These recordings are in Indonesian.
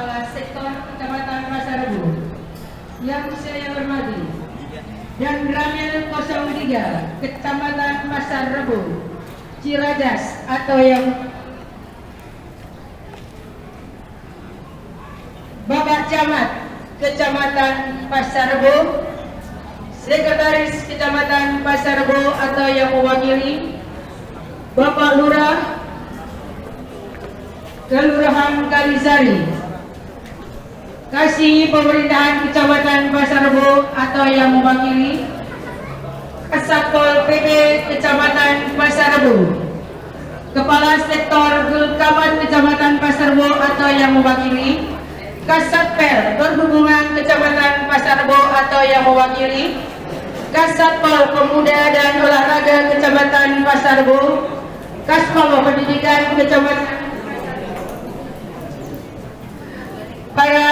Kepala Sektor Kecamatan Pasar Rebo yang saya hormati, dan Ramil 03 Kecamatan Pasar Rebo Ciracas atau yang Bapak Camat Kecamatan Pasar Rebo, Sekretaris Kecamatan Pasar Rebo atau yang mewakili Bapak Lurah Kelurahan Kalisari, Kasih Pemerintahan Kecamatan Pasar Rebo atau yang mewakili Kasatpol PP Kecamatan Pasar Rebo, Kepala Sektor Gulkaman Kecamatan Pasar Rebo atau yang mewakili Kasatper Perhubungan Kecamatan Pasar Rebo atau yang mewakili Kasatpol Pemuda dan Olahraga Kecamatan Pasar Rebo, Kaspol Pendidikan Kecamatan, para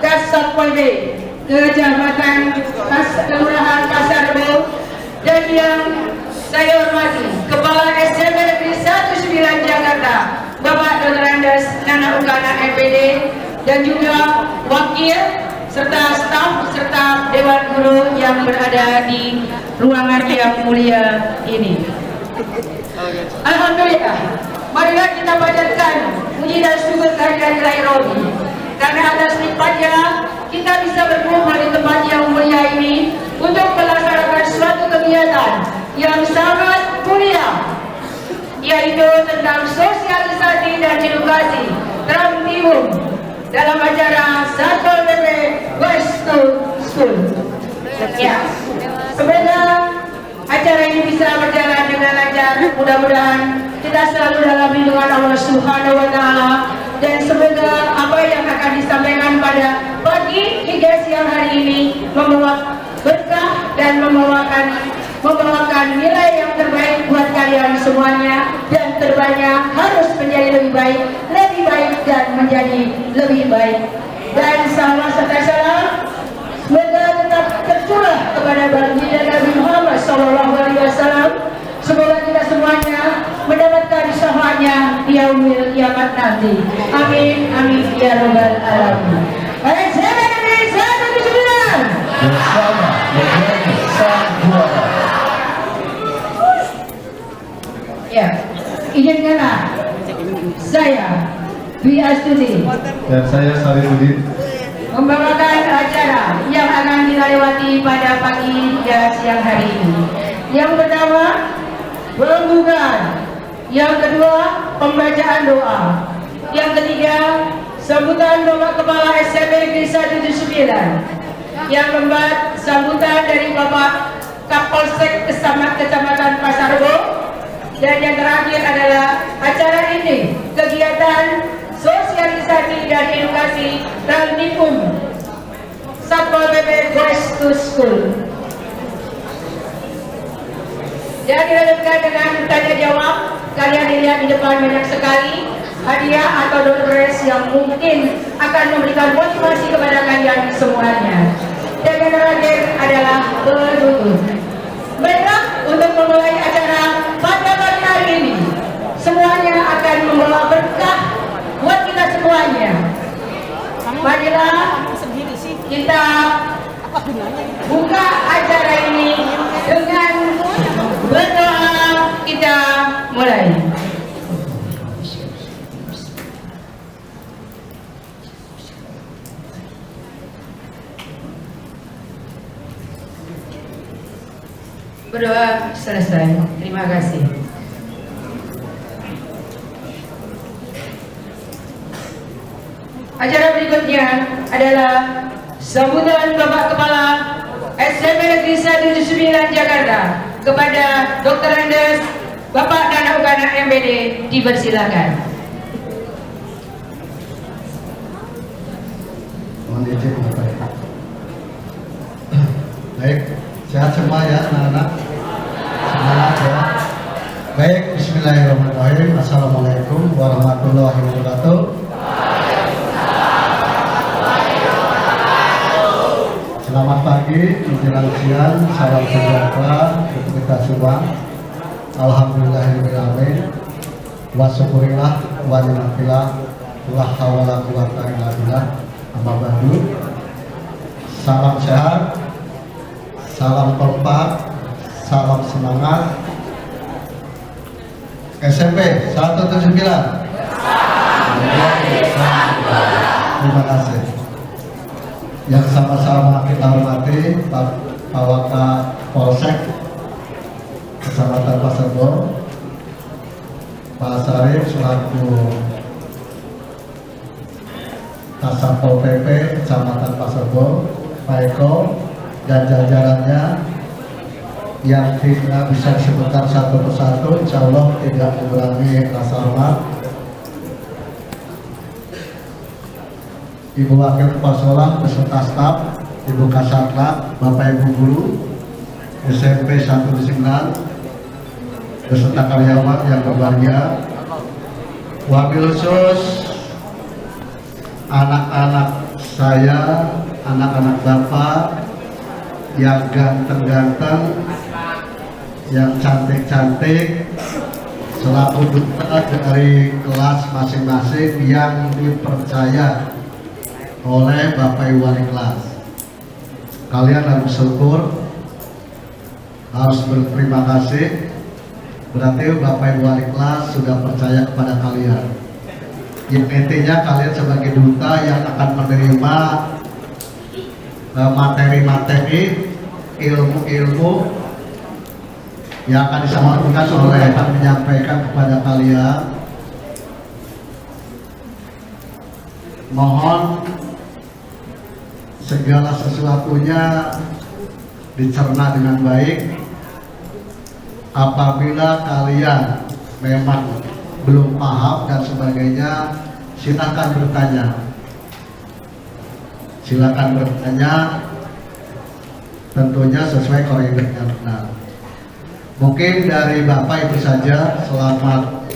Kasatpol Kecamatan Kelurahan Pasar Rebo, dan yang saya hormati Kepala SMP Negeri 19 Jakarta Bapak Dr. Andes Nana Ukana MPD, dan juga wakil serta staf serta dewan guru yang berada di ruangan yang mulia ini. Alhamdulillah, marilah kita panjatkan puji dan syukur kehadiran Ilahi Robi, karena atas nikmatnya kita bisa berkumpul di tempat yang mulia ini untuk melaksanakan suatu kegiatan yang sangat mulia, yaitu tentang sosialisasi dan edukasi Trans Timur dalam acara Satpol PP West to School. Ya, semoga acara ini bisa berjalan dengan lancar. Mudah-mudahan kita selalu dalam lindungan Allah Subhanahu wa Ta'ala, dan semoga apa yang akan disampaikan pada pagi hingga siang hari ini membawa berkah dan membawakan nilai yang terbaik buat kalian semuanya, dan terbanyak harus menjadi lebih baik dan menjadi lebih baik. Dan salam serta salam semoga tetap tercurah kepada baginda Nabi Muhammad SAW. Semoga kita semuanya mendapatkan syafaatnya di yaumil kiamat nanti. Amin amin ya rabbal alamin. Baik, saya dari 179 bersama menjadi sang juara. Ya, izinkanlah saya Dwi Astuti Dan saya Sarifudin membawakan acara yang akan kita lewati pada pagi dan siang hari ini. Yang pertama, pembukaan. Yang kedua, pembacaan doa. Yang ketiga, sambutan Bapak Kepala SMP Negeri 179. Yang keempat, sambutan dari Bapak Kapolsek Kecamatan Pasar Rebo. Dan yang terakhir adalah acara ini, kegiatan sosialisasi dan edukasi Trans-Timur Satpol PP Goes to School. Dan dilanjutkan dengan tanya jawab. Kalian dilihat di depan banyak sekali hadiah atau door prize yang mungkin akan memberikan motivasi kepada kalian semuanya. Dan yang terakhir adalah penutup. Baiklah, untuk memulai acara pada pagi hari ini, semuanya akan membawa berkah buat kita semuanya. Marilah kita buka acara ini dengan berdoa. Kita mulai. Berdoa selesai. Terima kasih. Acara berikutnya adalah sambutan Bapak Kepala SMP Negeri 179 Jakarta kepada Dr. Andes Bapak Nana Ukana MPD. Dipersilakan. Mohon izin Bapak. Baik, sehat semua ya anak-anak. Semangat ya. Baik, bismillahirrahmanirrahim. Assalamualaikum warahmatullahi wabarakatuh. Selamat pagi, menjelang siang, salam sejahtera untuk kita semua. Alhamdulillahirrahmanirrahim. Wa syukurillah wa ni'matillah La haula wala quwata illa billah. Amma ba'du. Salam sehat, salam kompak, salam semangat. SMP 179. Terima kasih. Yang sama-sama kita hormati Pak Waka Polsek Kecamatan Pasar Bo, Pak Sarif selaku Kasatpol PP Kecamatan Pasar Bo, Pak Eko dan jajarannya yang tidak bisa disebutkan satu persatu, insya Allah tidak mengurangi rasa hormat. Ibu Wakil Kepala Sekolah beserta staf, Ibu Kasatla, Bapak Ibu Guru SMP 179 beserta karyawan yang berbahagia, wabil khusus anak-anak saya, anak-anak Bapak yang ganteng-ganteng, yang cantik-cantik, selaku duta dari kelas masing-masing yang dipercaya oleh Bapak Ibu Wali kelas. Kalian harus bersyukur, harus berterima kasih. Berarti Bapak Ibu Wali kelas sudah percaya kepada kalian. Yang intinya kalian sebagai duta yang akan menerima materi-materi, ilmu-ilmu yang akan disampaikan oleh yang menyampaikan kepada kalian. Mohon segala sesuatunya dicerna dengan baik. Apabila kalian memang belum paham dan sebagainya, silakan bertanya. Silakan bertanya, tentunya sesuai koridor yang benar. Mungkin dari Bapak itu saja. Selamat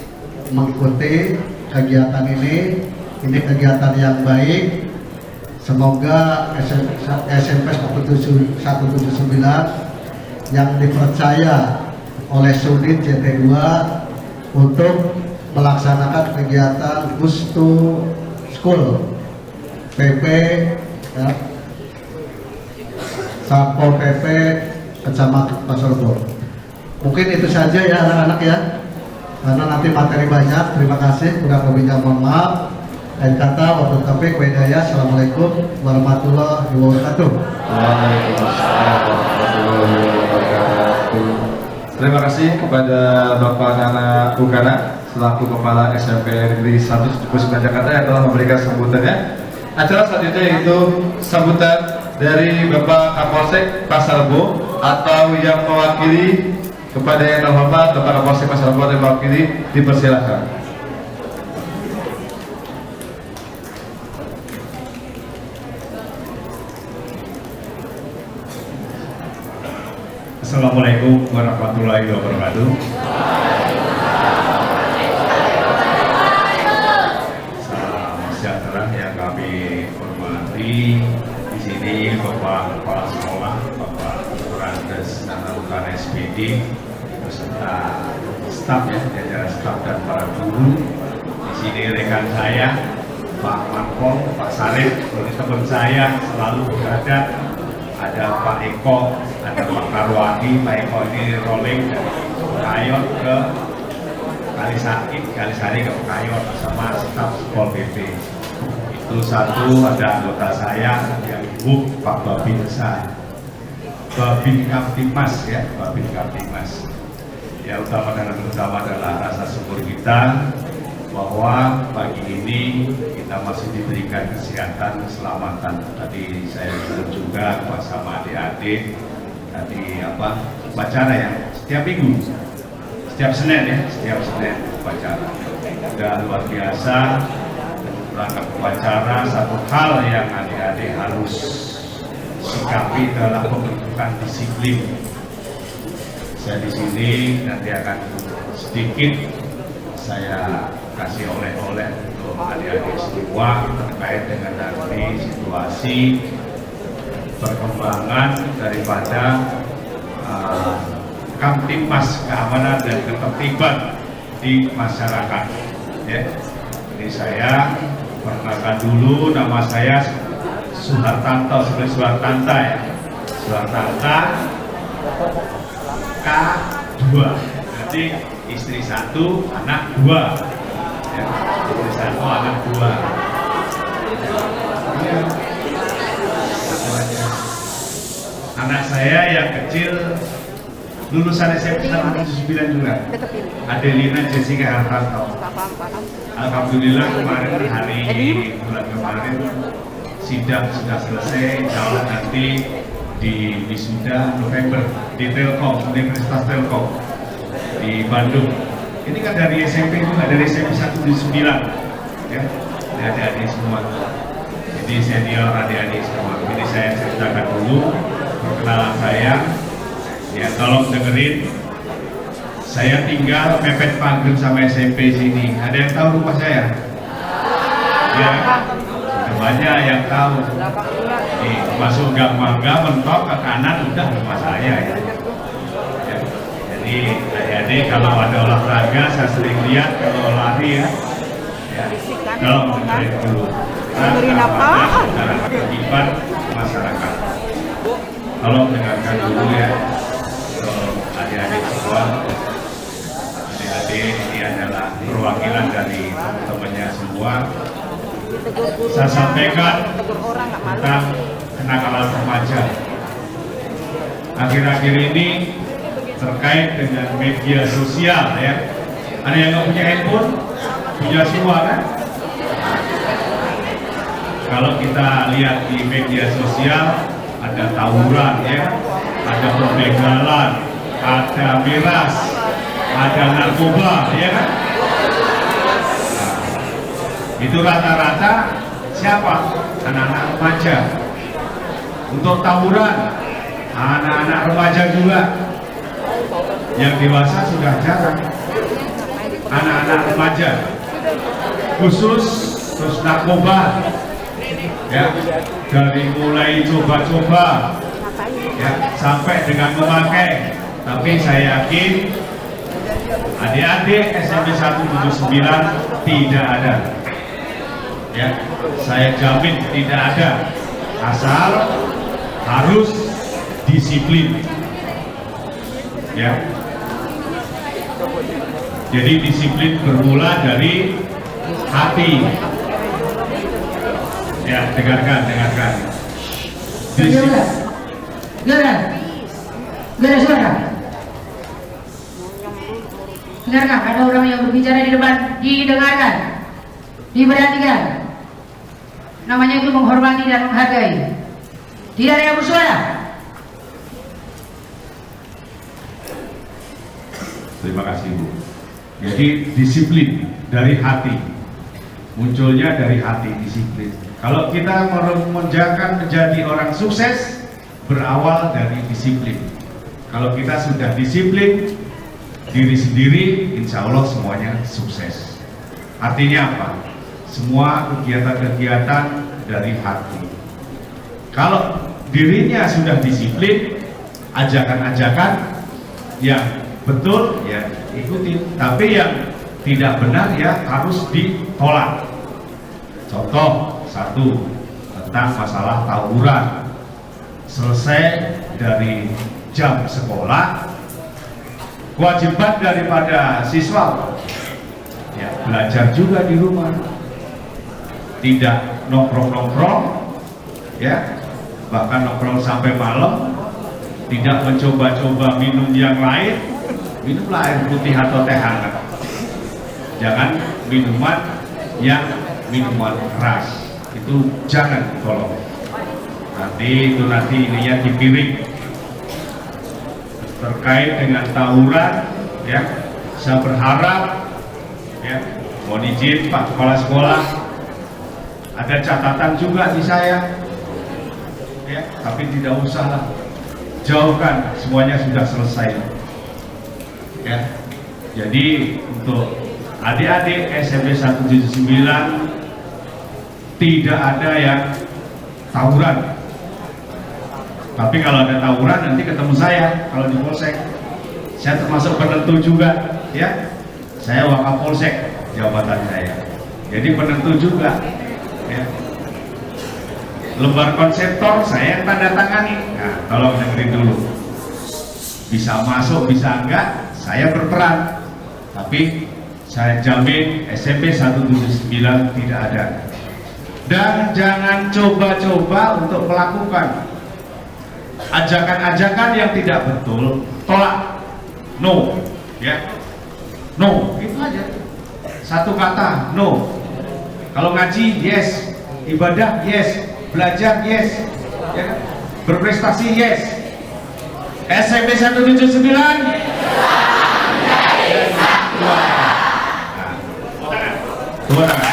mengikuti kegiatan ini. Ini kegiatan yang baik. Semoga SMP 179 yang dipercaya oleh Sudin JT2 untuk melaksanakan kegiatan Gustu School PP ya, Satpol PP Kecamatan Pasar Bo. Mungkin itu saja ya anak-anak ya, karena nanti materi banyak. Terima kasih, kurang lebihnya mohon maaf. Dan kata waktu topik wedaya. Assalamualaikum warahmatullahi wabarakatuh. Waalaikumsalam warahmatullahi wabarakatuh. Terima kasih kepada Bapak Nana Bukana selaku Kepala SMP Negeri 179 Jakarta yang telah memberikan sambutannya. Acara selanjutnya yaitu sambutan dari Bapak Kapolsek Pasar Bo atau yang mewakili. Kepada yang terhormat Bapak Kapolsek Pasar Bo yang mewakili, dipersilakan. Assalamualaikum warahmatullahi wabarakatuh. Salam sejahtera yang kami hormati. Di sini Bapak Kepala Sekolah, Bapak Randes Nana Bukana SPD beserta staf ya, jajaran staf dan para guru. Di sini rekan saya Pak Marpol, Pak Sarif, teman saya selalu berada. Ada Pak Eko, ada Pak Karwani. Pak Eko ini rolling dari Kayot ke Kalisari ke Kayot sama staf Pol PP. Itu satu, ada anggota saya yang ibu Pak Babin Kamtimas ya, Babin Kamtimas. Ya utama dan utama adalah rasa syukur kita bahwa pagi ini kita masih diberikan kesehatan, keselamatan. Tadi saya bilang juga bersama adik-adik tadi upacara ya setiap minggu, setiap Senin ya, setiap Senin upacara. Sudah luar biasa. Rangkap upacara satu hal yang adik-adik harus sikapi adalah pembentukan disiplin. Saya di sini nanti akan sedikit saya kasih oleh-oleh untuk adik-adik semua terkait dengan nanti situasi perkembangan daripada Kamtibmas keamanan dan ketertiban di masyarakat. Ya. Jadi saya Perkenalkan dulu, nama saya Suhartanto, sebenarnya Suhartanta ya. Suhartanta K2. Berarti istri 1, anak 2. Ya, istri 1, anak 2. Ya. Anak saya yang kecil lulusan SMP 179 juga. Adelina Jessica Hartanto. Alhamdulillah kemarin bulan kemarin sidang sudah selesai. Insya Allah nanti di wisuda November di Telkom, Universitas Telkom di Bandung. Ini kan dari SMP juga, dari SMP 179 ya, adik-adik semua. Jadi senior adik-adik semua. Jadi saya ceritakan dulu perkenalan saya. Ya, tolong dengerin. Saya tinggal mepet pagar sama SMP sini. Ada yang tahu rumah saya? Ya, banyak yang tahu. Nih, masuk Gang Mangga, mentok ke kanan, udah rumah saya ya. Ya. Jadi adik-adik kalau ada olahraga, saya sering lihat kalau lari ya. Ya. Tolong dengerin dulu. Dengerin apa? Cara ketertiban masyarakat. Tolong dengarkan dulu ya. Adik-adik semua. Adik-adik ini adalah perwakilan dari teman-temannya semua. Saya sampaikan tentang kenakalan remaja. Akhir-akhir ini terkait dengan media sosial ya. Ada yang nggak punya handphone? Punya semua kan? Kalau kita lihat di media sosial ada tawuran ya, ada pembegalan, ada miras, ada narkoba, ya kan? Nah, itu rata-rata siapa? Anak-anak remaja. Untuk tawuran, anak-anak remaja juga. Yang dewasa sudah jarang. Anak-anak remaja, khusus terus narkoba, ya, dari mulai coba-coba, ya, sampai dengan memakai. Tapi saya yakin adik-adik SMP 179 tidak ada. Ya, saya jamin tidak ada. Asal harus disiplin. Ya. Jadi disiplin bermula dari hati. Ya, dengarkan. Dengarkan suara. Dengarkan, ada orang yang berbicara di depan, didengarkan, diperhatikan. Namanya itu menghormati dan menghargai. Tidak ada yang bersuara. Terima kasih Bu. Jadi disiplin dari hati. Munculnya dari hati disiplin. Kalau kita menjaga menjadi orang sukses, berawal dari disiplin. Kalau kita sudah disiplin diri sendiri, insya Allah semuanya sukses. Artinya apa? Semua kegiatan-kegiatan dari hati. Kalau dirinya sudah disiplin, ajakan-ajakan yang betul ya ikuti, tapi yang tidak benar ya harus ditolak. Contoh satu, tentang masalah tawuran. Selesai dari jam sekolah, kewajiban daripada siswa ya belajar juga di rumah, tidak nongkrong ya, bahkan nongkrong sampai malam, tidak mencoba-coba minum yang lain, minumlah air putih atau teh hangat, jangan minuman keras, itu jangan, tolong. Nanti ininya dipiring. Terkait dengan tawuran ya, saya berharap ya, mohon izin Pak Kepala Sekolah, ada catatan juga di saya ya, tapi tidak usah lah, jauhkan, semuanya sudah selesai ya. Jadi untuk adik-adik SMP 179 tidak ada yang tawuran. Tapi kalau ada tawuran nanti ketemu saya kalau di polsek. Saya termasuk penentu juga ya. Saya Wakapolsek jabatan saya. Jadi penentu juga. Ya. Lembar konseptor saya yang tanda tangani. Nah, tolong dengerin dulu. Bisa masuk, bisa enggak, saya berperan. Tapi saya jamin SMP 179 tidak ada. Dan jangan coba-coba untuk melakukan ajakan-ajakan yang tidak betul, tolak. No, ya. No, itu aja. Satu kata, no. Kalau ngaji, yes. Ibadah, yes. Belajar, yes. Ya. Berprestasi, yes. SMP 179. Dua tangan.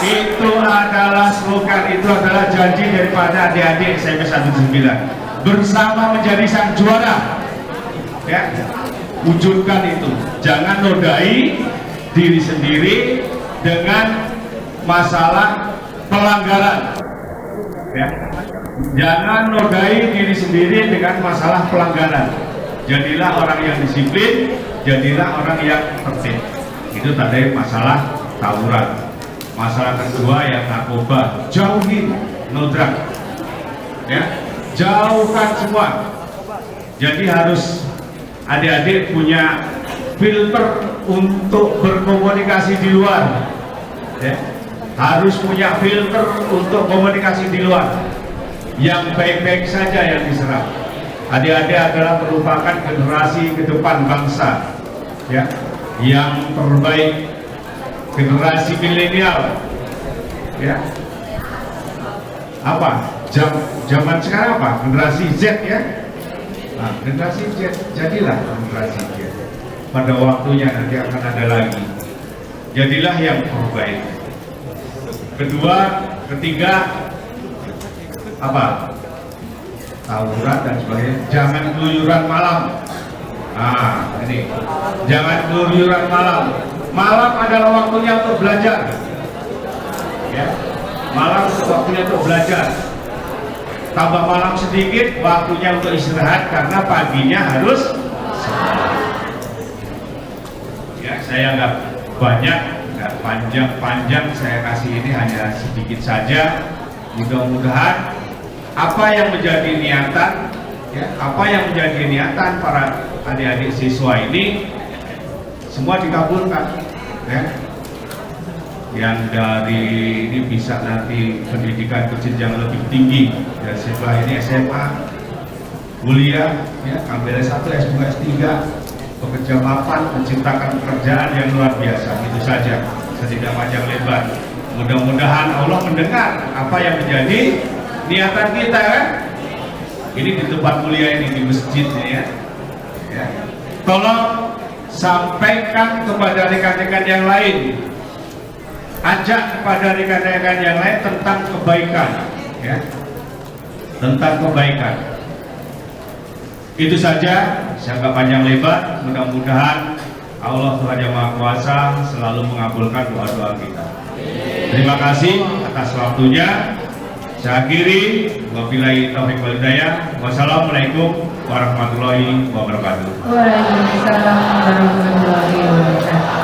Itu adalah slogan, itu adalah janji daripada adik-adik SMP 179 bersama menjadi sang juara. Ya, wujudkan itu. Jangan nodai diri sendiri dengan masalah pelanggaran. Ya. Jangan nodai diri sendiri dengan masalah pelanggaran. Jadilah orang yang disiplin, jadilah orang yang tertib. Itu tadi masalah tawuran. Masalah kedua yang narkoba, jauhin, no drug. Ya, jauhkan semua. Jadi harus adik-adik punya filter untuk berkomunikasi di luar. Ya, harus punya filter untuk komunikasi di luar. Yang baik-baik saja yang diserap. Adik-adik adalah merupakan generasi ke depan bangsa, ya, yang terbaik, generasi milenial, ya. Apa? Zaman sekarang apa? Generasi Z, ya. Nah, generasi Z, jadilah generasi Z. Pada waktunya nanti akan ada lagi. Jadilah yang terbaik. Kedua, ketiga, apa? Tawuran dan sebagainya. Jangan keluyuran malam. Nah, ini. Jangan keluyuran malam. Malam adalah waktunya untuk belajar. Ya. Malam waktunya untuk belajar. Tambah malam sedikit, waktunya untuk istirahat karena paginya harus sekolah. Ya, saya nggak banyak, nggak panjang-panjang, saya kasih ini hanya sedikit saja. Mudah-mudahan apa yang menjadi niatan, ya, apa yang menjadi niatan para adik-adik siswa ini semua dikabulkan, ya. Yang dari ini bisa nanti pendidikan ke jenjang lebih tinggi, dan setelah ini SMA, kuliah, ya, ambil S1, S2, S3, bekerja mapan, menciptakan pekerjaan yang luar biasa. Itu saja, tidak panjang lebar. Mudah-mudahan Allah mendengar apa yang menjadi niatan kita, kan? Ini di tempat kuliah ini, di masjid ini, ya. Ya. Tolong sampaikan kepada rekan-rekan yang lain, ajak kepada rekan-rekan yang lain tentang kebaikan, ya, tentang kebaikan. Itu saja, saya nggak panjang lebar. Mudah-mudahan Allah Tuhan Yang Maha Kuasa selalu mengabulkan doa-doa kita. Terima kasih atas waktunya. Saya akhiri, wabillahi taufiq wal hidayah. Wassalamualaikum warahmatullahi wabarakatuh. Waalaikumsalam warahmatullahi wabarakatuh.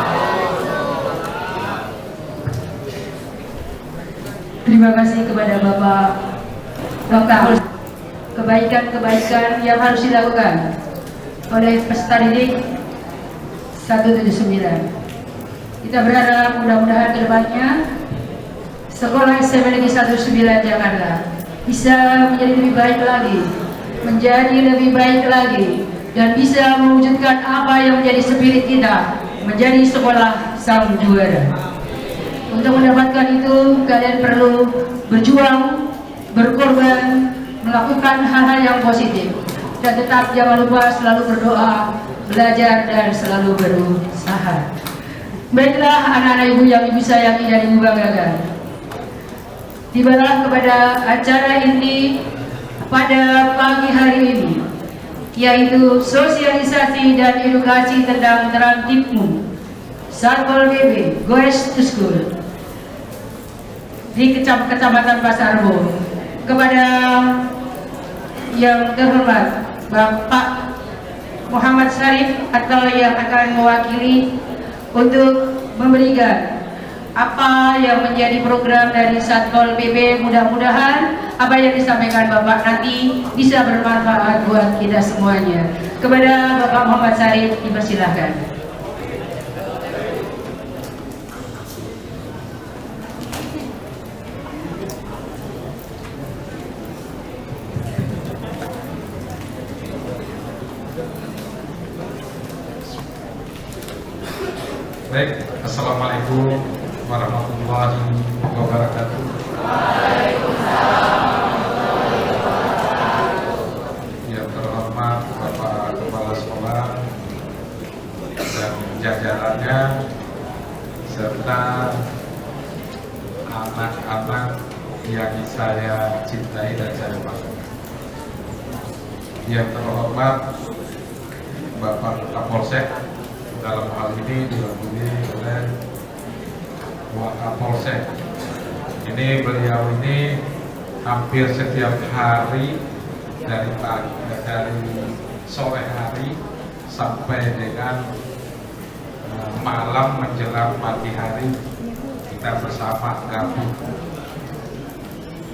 Terima kasih kepada Bapak Dr. Kebaikan-kebaikan yang harus dilakukan oleh peserta didik 179. Kita berharap mudah-mudahan kedepannya Sekolah SMP Negeri 109 Jakarta bisa menjadi lebih baik lagi, menjadi lebih baik lagi, dan bisa mewujudkan apa yang menjadi spirit kita, menjadi sekolah sang juara. Untuk mendapatkan itu, kalian perlu berjuang, berkorban, melakukan hal-hal yang positif, dan tetap jangan lupa selalu berdoa, belajar, dan selalu berusaha. Baiklah anak-anak ibu yang ibu sayangi dan ibu banggakan, tibalah kepada acara inti pada pagi hari ini, yaitu sosialisasi dan edukasi tentang Terantibmu Satpol PP Goes to School di Kecamatan Pasar Rebo. Kepada yang terhormat Bapak Muhammad Syarif atau yang akan mewakili untuk memberikan apa yang menjadi program dari Satpol PP. Mudah-mudahan apa yang disampaikan Bapak nanti bisa bermanfaat buat kita semuanya. Kepada Bapak Muhammad Syarif dipersilahkan. Baik, Assalamualaikum warahmatullahi wabarakatuh. Yang terhormat Bapak Kepala Sekolah dan jajarannya serta anak-anak yang saya cintai dan saya banggakan. Yang terhormat Bapak Kapolsek, dalam hal ini diwakili oleh Wakapolsek. Ini beliau ini hampir setiap hari dari sore hari sampai dengan malam menjelang pagi hari kita bersama gabung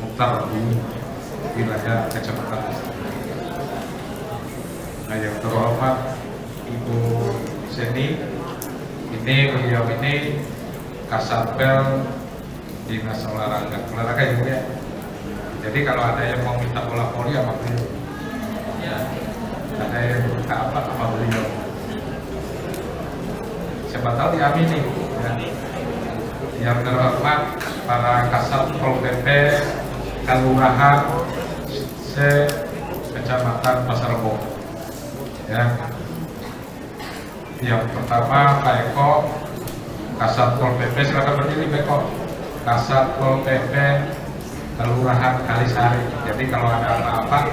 muter di wilayah Kecamatan Astana. Nah, yang terhormat Ibu Seni, ini beliau ini Kasatpel Dinas Olahraga ya. Jadi kalau ada yang mau minta bola voli sama beliau, ya. Ada yang minta apa sama beliau, siapa tahu diamini. Ya. Yang terhormat para Kasatpol PP Kelurahan Kecamatan Pasar Rebo. Ya. Yang pertama Pak Eko, Kasatpol PP, silakan berdiri Pak Eko. Kasatpol PP Kelurahan Kalisari. Jadi kalau ada apa-apa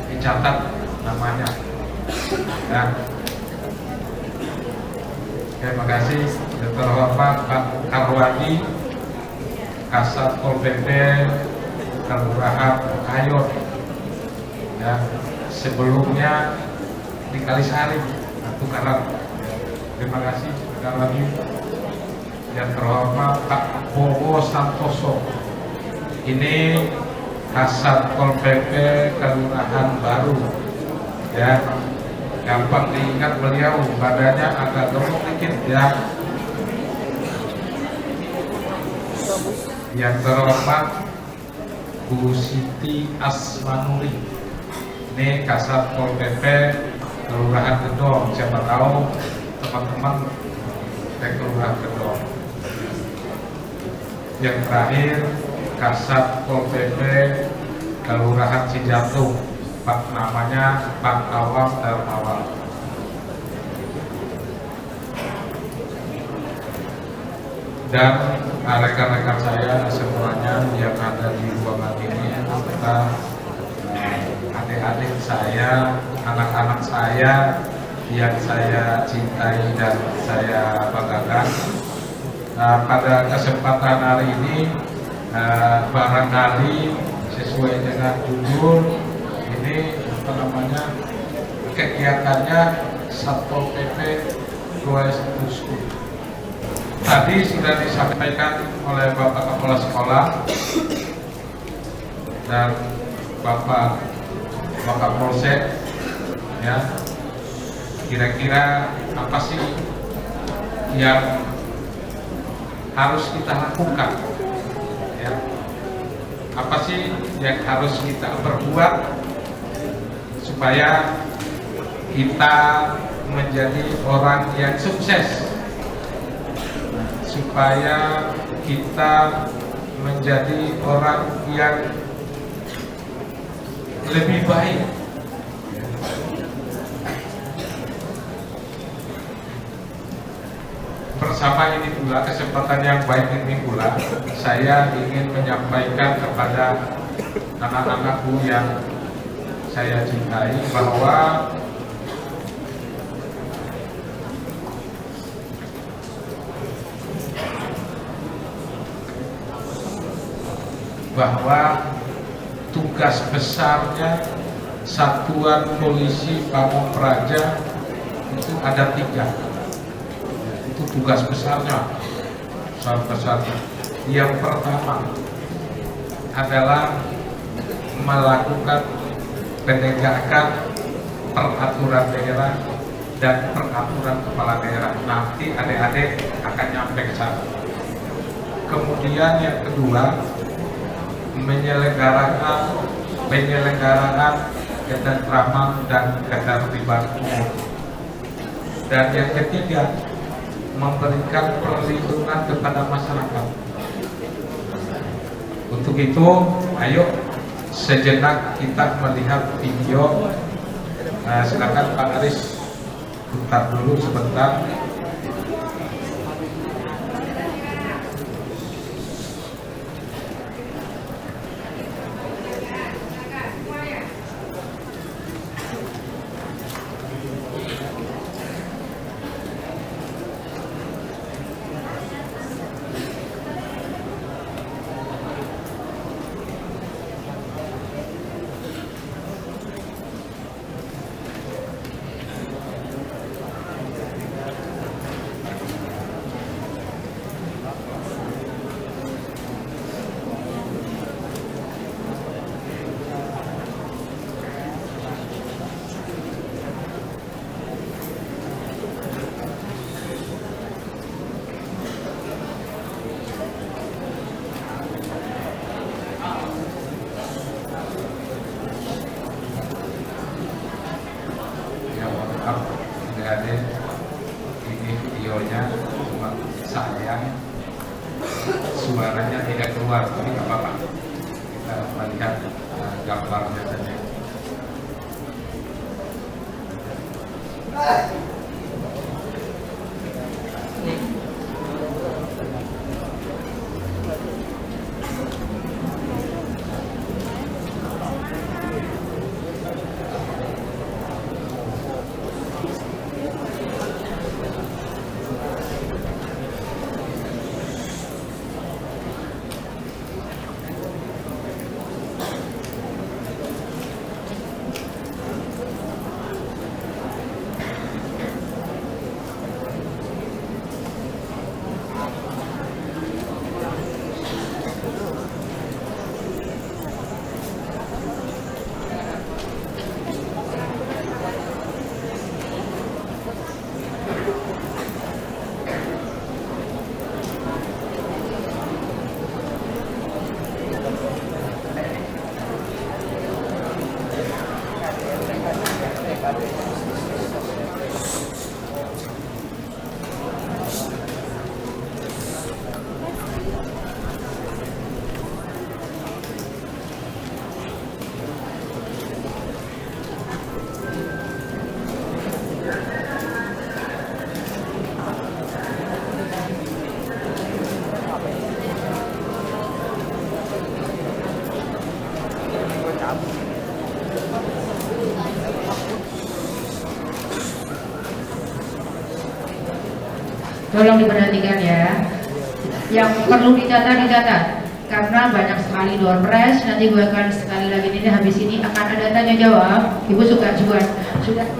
dicatat namanya. Ya. Terima kasih. Yang terhormat Pak Karwadi, Kasatpol PP Kelurahan Kayon. Ya. Sebelumnya di Kalisari. Tukaran. Terima kasih sekali lagi. Yang terhormat Pak Bowo Santoso, ini Kasatpol PP Kelurahan Baru. Ya, gampang diingat beliau, badannya agak gemuk dikit ya. Yang terhormat Bu Siti Asmanuri, ini Kasatpol PP Kelurahan Gedong. Siapa tahu teman-teman dari Kelurahan Gedong. Yang terakhir Kasatpol PP Kelurahan Cijantung, Pak namanya Pak Awam Darmawan. Dan rekan-rekan saya semuanya yang ada di ruangan ini, serta adik-adik saya, anak-anak saya yang saya cintai dan saya banggakan. Pada kesempatan hari ini barangkali sesuai dengan judul ini kegiatannya Satpol PP Goes to School. Tadi sudah disampaikan oleh Bapak Kepala Sekolah dan Bapak Kapolsek, ya, kira-kira apa sih yang harus kita lakukan, ya, apa sih yang harus kita berbuat supaya kita menjadi orang yang sukses, supaya kita menjadi orang yang lebih baik. Bersama ini pula, kesempatan yang baik ini pula, saya ingin menyampaikan kepada anak-anakku yang saya cintai bahwa tugas besarnya Satuan Polisi Pamung Praja itu ada 3. Itu tugas besarnya yang pertama adalah melakukan penegakan peraturan daerah dan peraturan kepala daerah. Nanti adik-adik akan nyampe ke sana. Kemudian yang kedua, menyelenggarakan ketentraman dan ketertiban umum. Dan yang ketiga, memberikan perlindungan kepada masyarakat. Untuk itu, ayo sejenak kita melihat video. Silakan Pak Aris putar dulu sebentar. Ini videonya cuma sayang suaranya tidak keluar, tapi nggak apa-apa, kita melihat gambarnya saja. Tolong diperhatikan ya. Yang perlu dicatat karena banyak sekali door prize. Nanti gue akan sekali lagi ini habis ini akan ada tanya jawab. Ibu sudah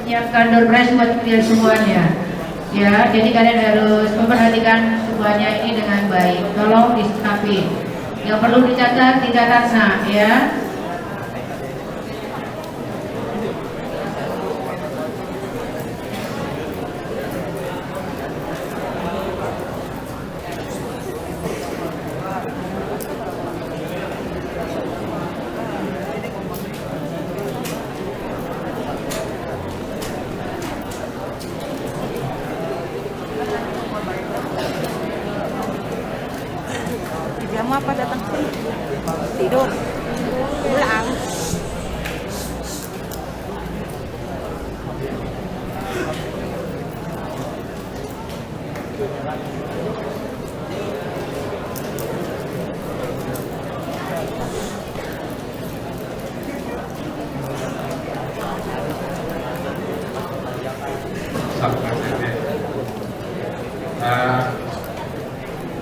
menyiapkan door prize buat kalian semuanya. Ya, jadi kalian harus memperhatikan semuanya ini dengan baik. Tolong disikapi. Yang perlu dicatat nah ya. Jam apa datang sini? Tidur. Pulang.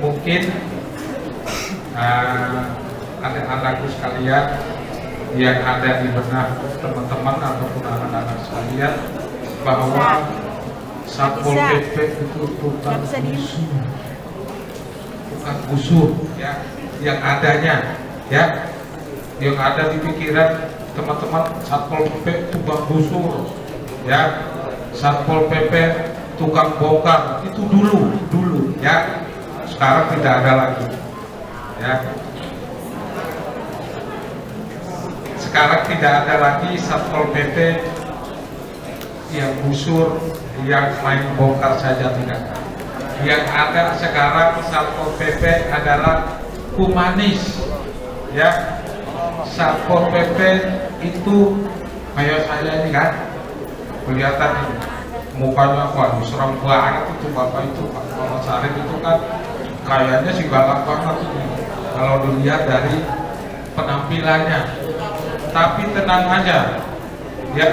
Mungkin anak-anakku sekalian yang ada di benak teman-teman ataupun anak-anak sekalian bahwa Satpol bisa. PP itu tukang Nggak bisa diem. busur. Tukang busur ya, yang adanya ya, yang ada di pikiran teman-teman, Satpol PP tukang busur ya, Satpol PP tukang bongkar, itu dulu ya, sekarang tidak ada lagi ya. Sekarang tidak ada lagi Satpol PP yang busur, yang main bongkar saja, tidak. Yang ada sekarang Satpol PP adalah humanis ya. Satpol PP itu kayak saya ini kan, kelihatan ini mukanya apa, serem banget itu bapak itu, Pak Muhammad Sarif itu kan kayaknya sih galak banget ini kalau dilihat dari penampilannya. Tapi tenang aja ya,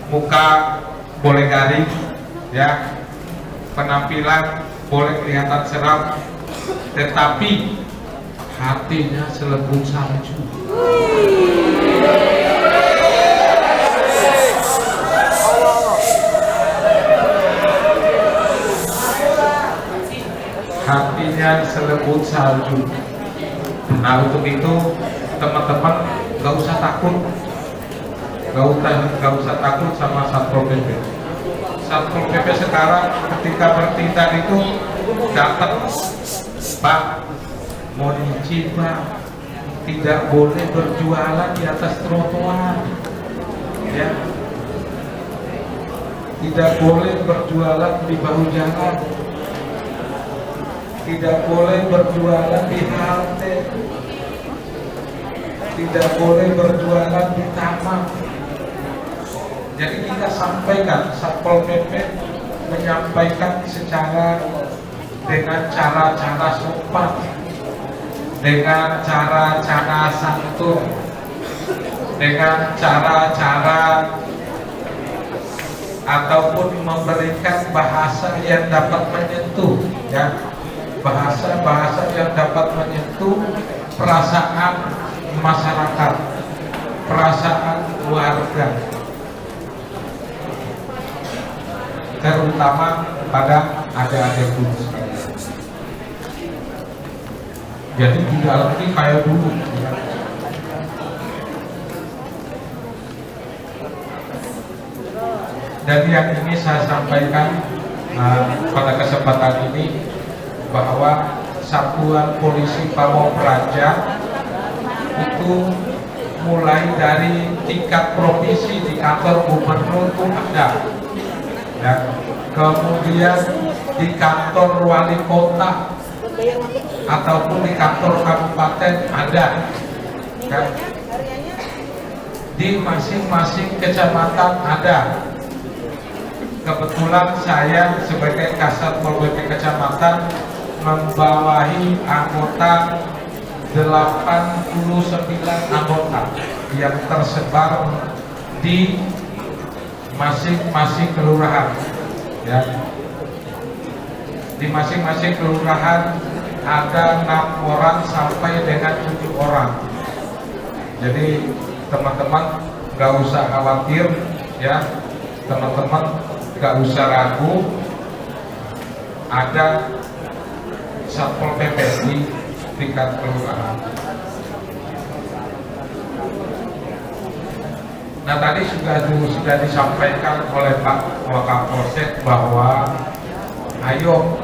muka boleh garing ya, penampilan boleh kelihatan seram, tetapi hatinya selembut salju. Hatinya selembut salju. Nah, untuk itu teman-teman gak usah takut, gak usah takut sama Satpol PP. Satpol PP sekarang ketika bertindak itu dapat, Pak, mau diizin Pak, tidak boleh berjualan di atas trotoar ya, tidak boleh berjualan di bahu jalan, tidak boleh berjualan di halte, tidak boleh berjualan di taman. Jadi kita sampaikan, Satpol PP menyampaikan secara dengan cara-cara sopan, dengan cara-cara santun, dengan cara-cara ataupun memberikan bahasa yang dapat menyentuh ya, bahasa-bahasa yang dapat menyentuh perasaan masyarakat, perasaan warga, terutama pada adik-adik dulu sekalian. Jadi tidak lagi kayak dulu ya. Dan yang ini saya sampaikan pada kesempatan ini, bahwa Satuan Polisi Pamong Praja itu mulai dari tingkat provinsi di kantor gubernur itu ada ya, kemudian di kantor wali kota ataupun di kantor kabupaten ada ya, di masing-masing kecamatan ada. Kebetulan saya sebagai Kasat Pol PP Kecamatan membawahi anggota 89 anggota yang tersebar di masing-masing kelurahan ya. Di masing-masing kelurahan ada 6 orang sampai dengan 7 orang. Jadi teman-teman gak usah khawatir ya, teman-teman gak usah ragu, ada Satpol PP di tingkat kelurahan. Nah, tadi sudah disampaikan oleh Pak Wakapolsek bahwa ayo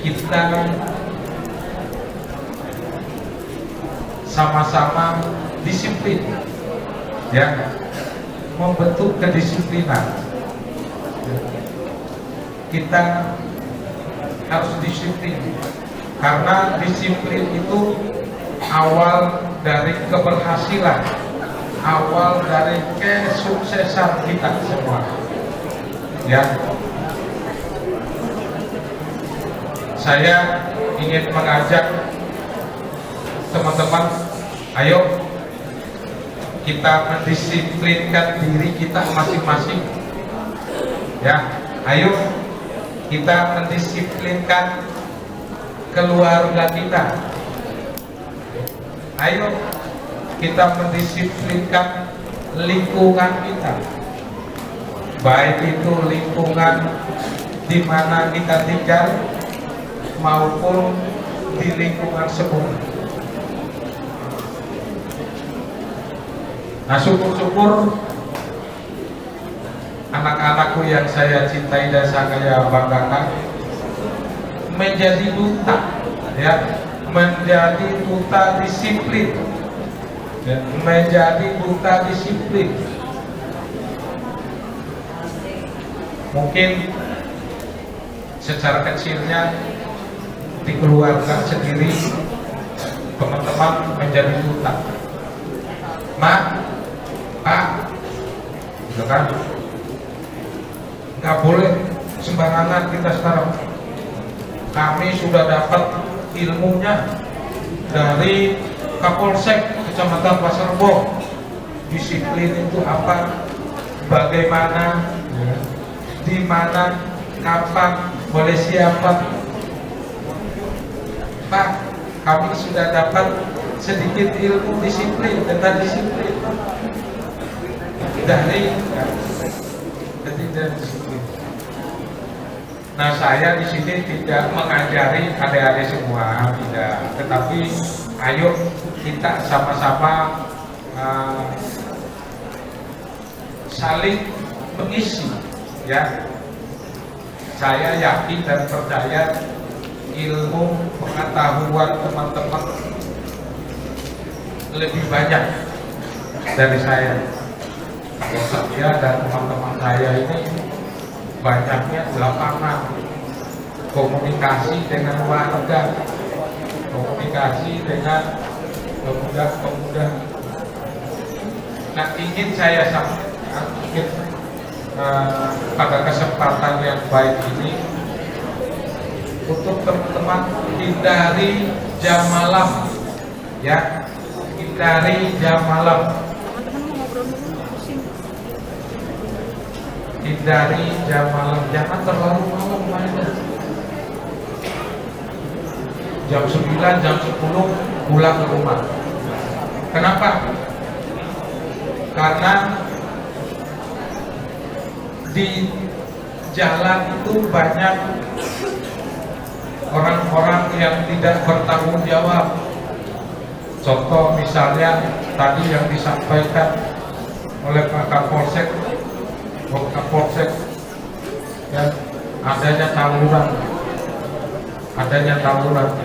kita sama-sama disiplin ya, membentuk kedisiplinan. Kita harus disiplin, karena disiplin itu awal dari keberhasilan, awal dari kesuksesan kita semua ya. Saya ingin mengajak teman-teman, ayo kita mendisiplinkan diri kita masing-masing ya. Ayo kita mendisiplinkan keluarga kita. Ayo kita mendisiplinkan lingkungan kita. baik itu lingkungan di mana kita tinggal maupun di lingkungan sekolah. Nah, syukur-syukur anak-anakku yang saya cintai dan saya banggakan menjadi duta, ya, menjadi duta disiplin, ya, menjadi duta disiplin. Mungkin secara kecilnya di keluarga sendiri teman-teman menjadi duta. Mak, Pak, gitu kan? Nggak boleh sembarangan kita sekarang. Kami sudah dapat ilmunya dari Kapolsek Kecamatan Pasar Rebo. Disiplin itu apa? Bagaimana? Di mana? Kapan? Oleh siapa? Pak, kami sudah dapat sedikit ilmu disiplin, tentang disiplin dari disiplin. Nah, saya di sini tidak mengajari adik-adik semua, tidak. Tetapi ayo kita sama-sama saling mengisi, ya. Saya yakin dan percaya ilmu pengetahuan teman-teman lebih banyak dari saya. Kalau saya dan teman-teman saya ini banyaknya di lapangan, komunikasi dengan warga, komunikasi dengan pemuda-pemuda. Nah, ingin saya sampaikan pada kesempatan yang baik ini untuk teman-teman hindari jam malam, ya, hindari jam malam, hindari jam malam, jangan terlalu malam mainnya. Jam 9, jam 10 pulang ke rumah. Kenapa? Karena di jalan itu banyak orang-orang yang tidak bertanggung jawab. Contoh misalnya tadi yang disampaikan oleh Pak Kapolsek, ya, adanya tawuran.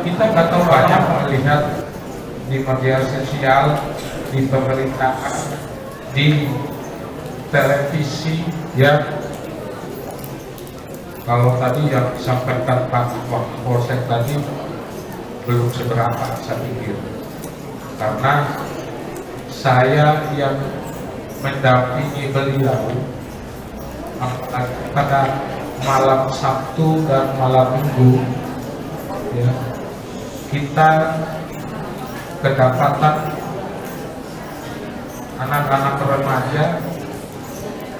Kita nggak tahu, banyak melihat di media sosial, di pemerintahan, di televisi, ya. Kalau tadi yang disampaikan Pak Kapolsek tadi belum seberapa, saya pikir, karena saya yang mendampingi beliau pada malam Sabtu dan malam Minggu, ya, kita kedapatan anak-anak remaja,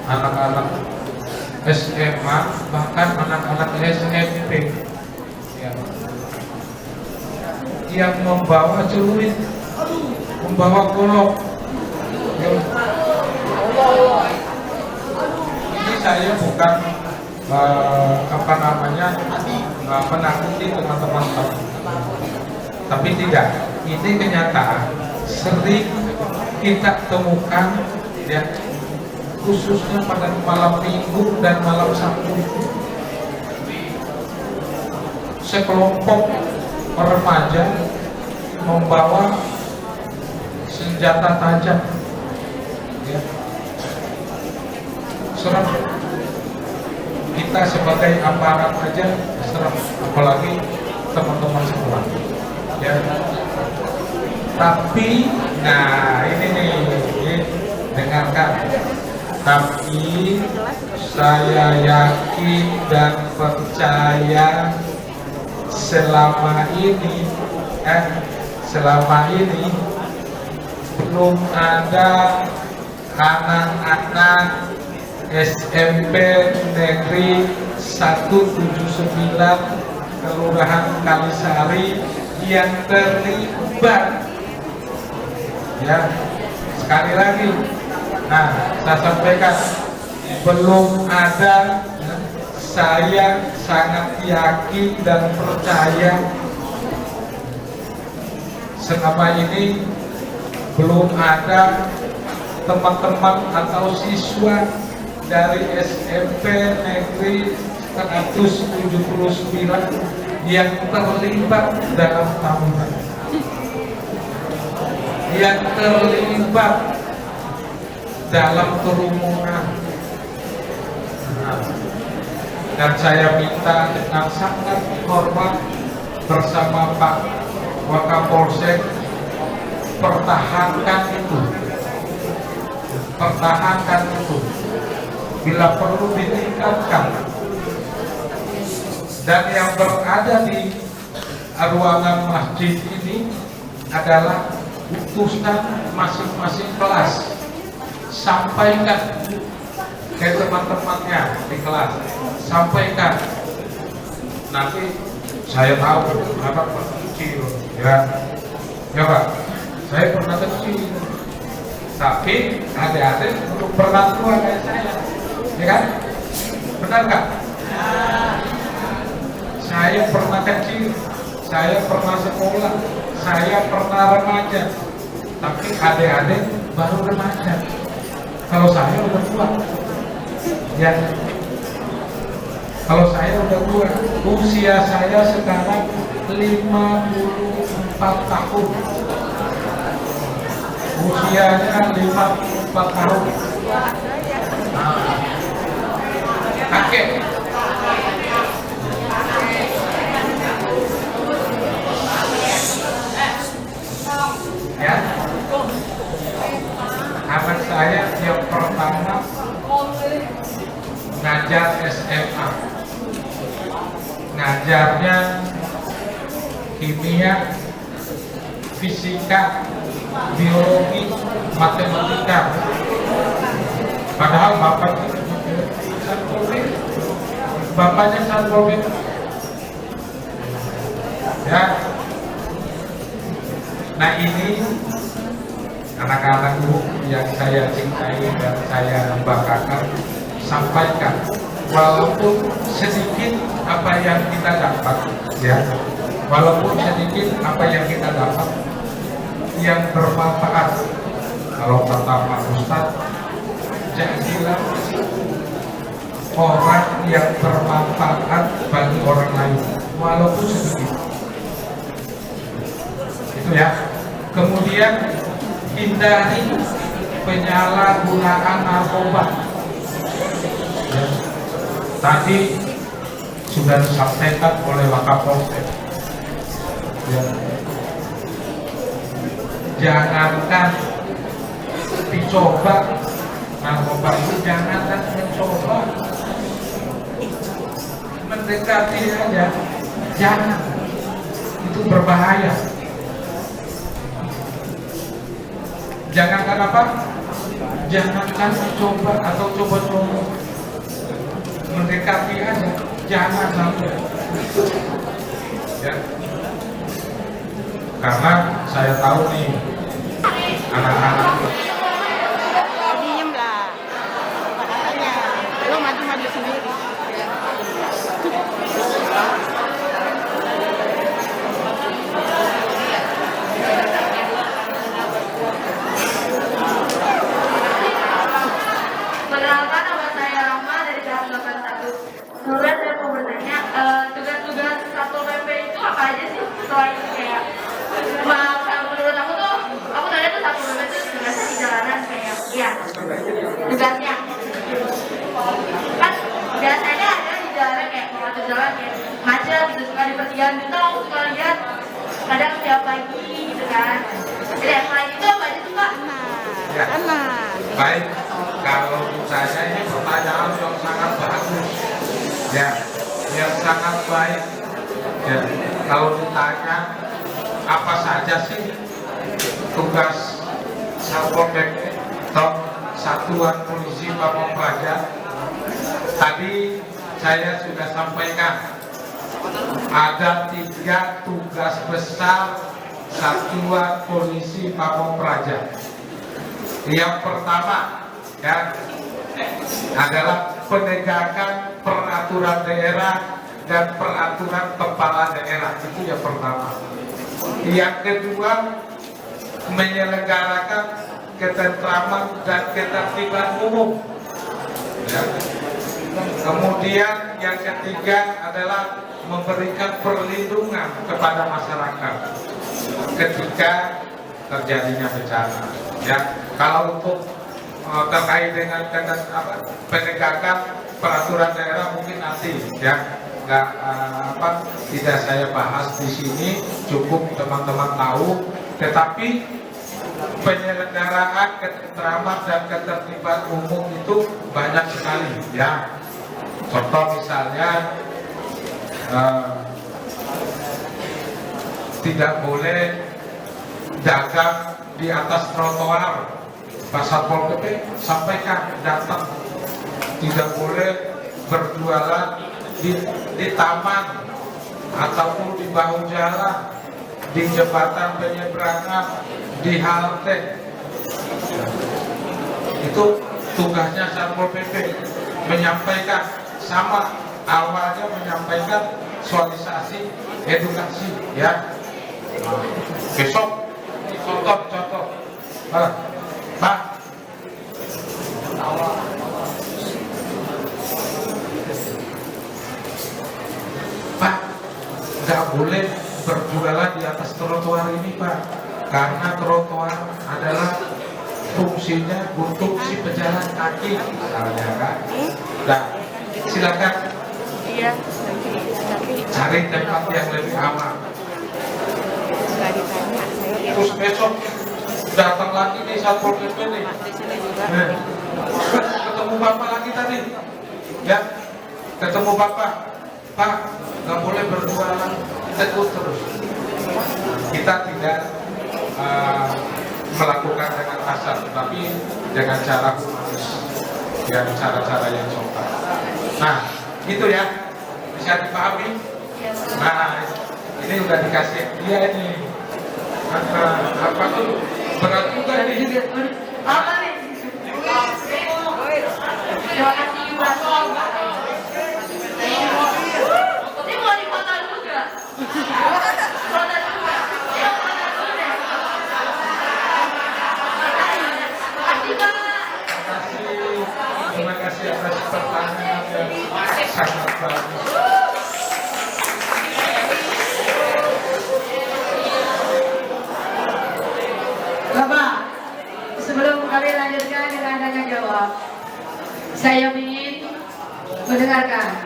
anak-anak SMA, bahkan anak-anak SMP, ya, yang membawa celurit, membawa golok, ya. Ini saya bukan menakuti teman-teman, tapi tidak, ini kenyataan sering kita temukan, ya, khususnya pada malam Minggu dan malam Sabtu. Sekelompok remaja membawa senjata tajam, ya. Serem. Kita sebagai aparat aja serem, apalagi teman-teman semua, ya. Tapi, nah ini nih, dengarkan. Tapi saya yakin dan percaya selama ini belum ada anak-anak SMP Negeri 179 Kelurahan Kalisari yang terlibat, ya. Sekali lagi, nah, saya sampaikan, belum ada, saya sangat yakin dan percaya selama ini belum ada teman-teman atau siswa dari SMP Negeri 179 yang terlibat dalam tawuran, yang terlibat dalam kerumunan. Dan saya minta dengan sangat hormat bersama Pak Wakapolsek, pertahankan itu, bila perlu ditingkatkan. Dan yang berada di ruangan masjid ini adalah utusan masing-masing kelas. Sampaikan ke teman-temannya di kelas, sampaikan. Nanti saya tahu anak kecil, ya Pak, saya pernah kecil, tapi adik-adik belum pernah tua kayak saya, ya kan? Benar nggak? Saya pernah kecil, saya pernah sekolah, saya pernah remaja, tapi adik-adik baru remaja. Kalau saya udah tua, ya. Kalau saya udah tua, usia saya sekarang 54 tahun. Usianya 54 tahun. Kakek. Ya. Anak saya yang pertama ngajar SMA, ngajarnya kimia, fisika, biologi, matematika. Padahal bapaknya Satpol PP. Ya. Nah, ini anak-anakku yang saya cintai dan saya banggakan, sampaikan walaupun sedikit apa yang kita dapat, ya, walaupun sedikit apa yang kita dapat yang bermanfaat. Kalau kata Pak Ustadz, jadilah orang yang bermanfaat bagi orang lain walaupun sedikit. Itu ya. Kemudian hindari penyalahgunaan narkoba. Ya. Tadi sudah disampaikan oleh Wakapolsek. Ya. Jangankan dicoba narkoba itu, jangankan mencoba, mendekati aja, jangan. Itu berbahaya. Jangankan apa? Jangankan mencoba atau coba-coba, mendekati aja, jangan sampai. Ya. Karena saya tahu nih anak-anak. Diem lah. Makanya lo maju-maju sendiri. Perkenalkan, nama saya Rama dari kelas 81. Kemudian saya mau bertanya, tugas-tugas Satpol PP itu apa aja sih? Selain kayak, menurut aku tuh, aku tanya tuh Satpol PP itu tugasnya di jalanan kayak, ya, tugasnya. Kan biasanya ada di jalanan kayak mengatur jalan kayak macet, gitu, suka di pertigaan gitu, aku suka lihat kadang tiap pagi gitu kan. Jadi selain itu apa aja tuh Pak? Ya. Aman. Baik, kalau saya ini pertanyaan yang sangat bagus, ya, yang sangat baik. Ya, kalau ditanya apa saja sih tugas Satpol PP atau Satuan Polisi Pamong Praja, tadi saya sudah sampaikan ada 3 tugas besar Satuan Polisi Pamong Praja. Yang pertama, ya, adalah penegakan peraturan daerah dan peraturan kepala daerah. Itu yang pertama. Yang kedua, menyelenggarakan ketentraman dan ketertiban umum. Ya. Kemudian yang ketiga adalah memberikan perlindungan kepada masyarakat ketika terjadinya bencana. Ya, kalau untuk terkait dengan penegakan peraturan daerah mungkin nanti ya tidak saya bahas di sini, cukup teman-teman tahu. Tetapi penyelenggaraan ketentraman dan ketertiban umum itu banyak sekali ya. Contoh misalnya tidak boleh dagang di atas trotoar. Pak Satpol PP sampaikan datang, tidak boleh berjualan di taman ataupun di bahu jalan, di jembatan penyeberangan, di halte. Itu tugasnya Satpol PP, menyampaikan, sama awalnya menyampaikan sosialisasi edukasi ya. Besok contoh Pak, nggak boleh berjualan di atas trotoar ini Pak, karena trotoar adalah fungsinya untuk si pejalan kaki misalnya kan. Nah, silakan cari tempat yang lebih aman. Terus besok datang lagi nih Satpol PP nih, ketemu Bapak lagi tadi ya, ketemu Bapak, Pak nggak boleh berjualan, tegur terus. Kita tidak melakukan dengan kasar, tetapi dengan cara humanis dan cara-cara yang sopan. Nah gitu ya, bisa dipahami. Nah ini udah dikasih dia ini apa tuh, berat juga ini. Apa nih? Terima kasih Pak. Ini mau dipoto juga. Foto juga. Ya foto juga. Terima kasih atas pertanyaan yang sangat bagus. Bapak, sebelum kami lanjutkan dengan tanya jawab, saya ingin mendengarkan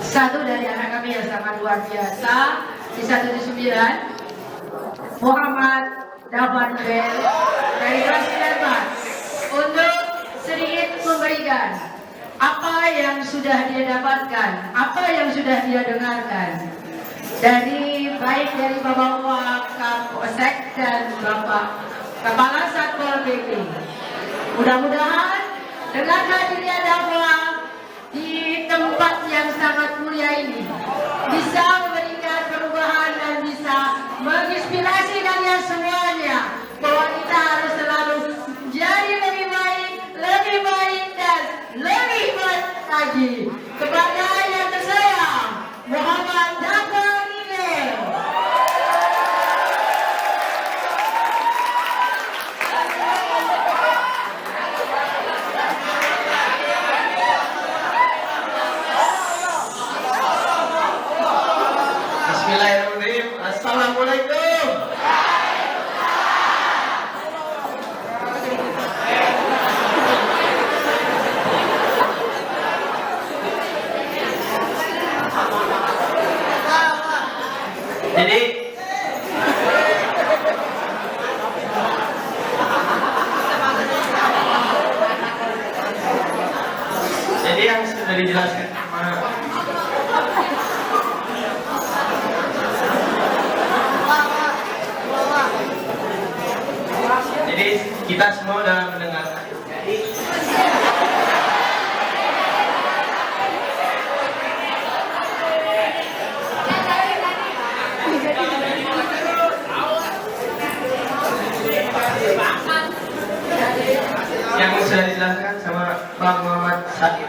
satu dari anak kami yang sangat luar biasa di 179, Muhammad Dafan Bel dari kelas 9 untuk sedikit memberikan apa yang sudah dia dapatkan, apa yang sudah dia dengarkan dari baik dari Bapak Kapolsek dan Bapak Kepala Satpol PP. Mudah-mudahan dengan hadirnya Dafan di tempat yang sangat mulia ini bisa memberikan perubahan dan bisa menginspirasi kalian semuanya bahwa kita harus selalu jadi lebih baik dan lebih baik lagi. Kepada yang tersayang Muhammad Dafan Bel. Bismillahirrahmanirrahim. Assalamualaikum. Jadi yang sudah dijelaskan jadi kita semua sudah mendengarkan. yang sudah dijelaskan sama Pak Muhammad Sakit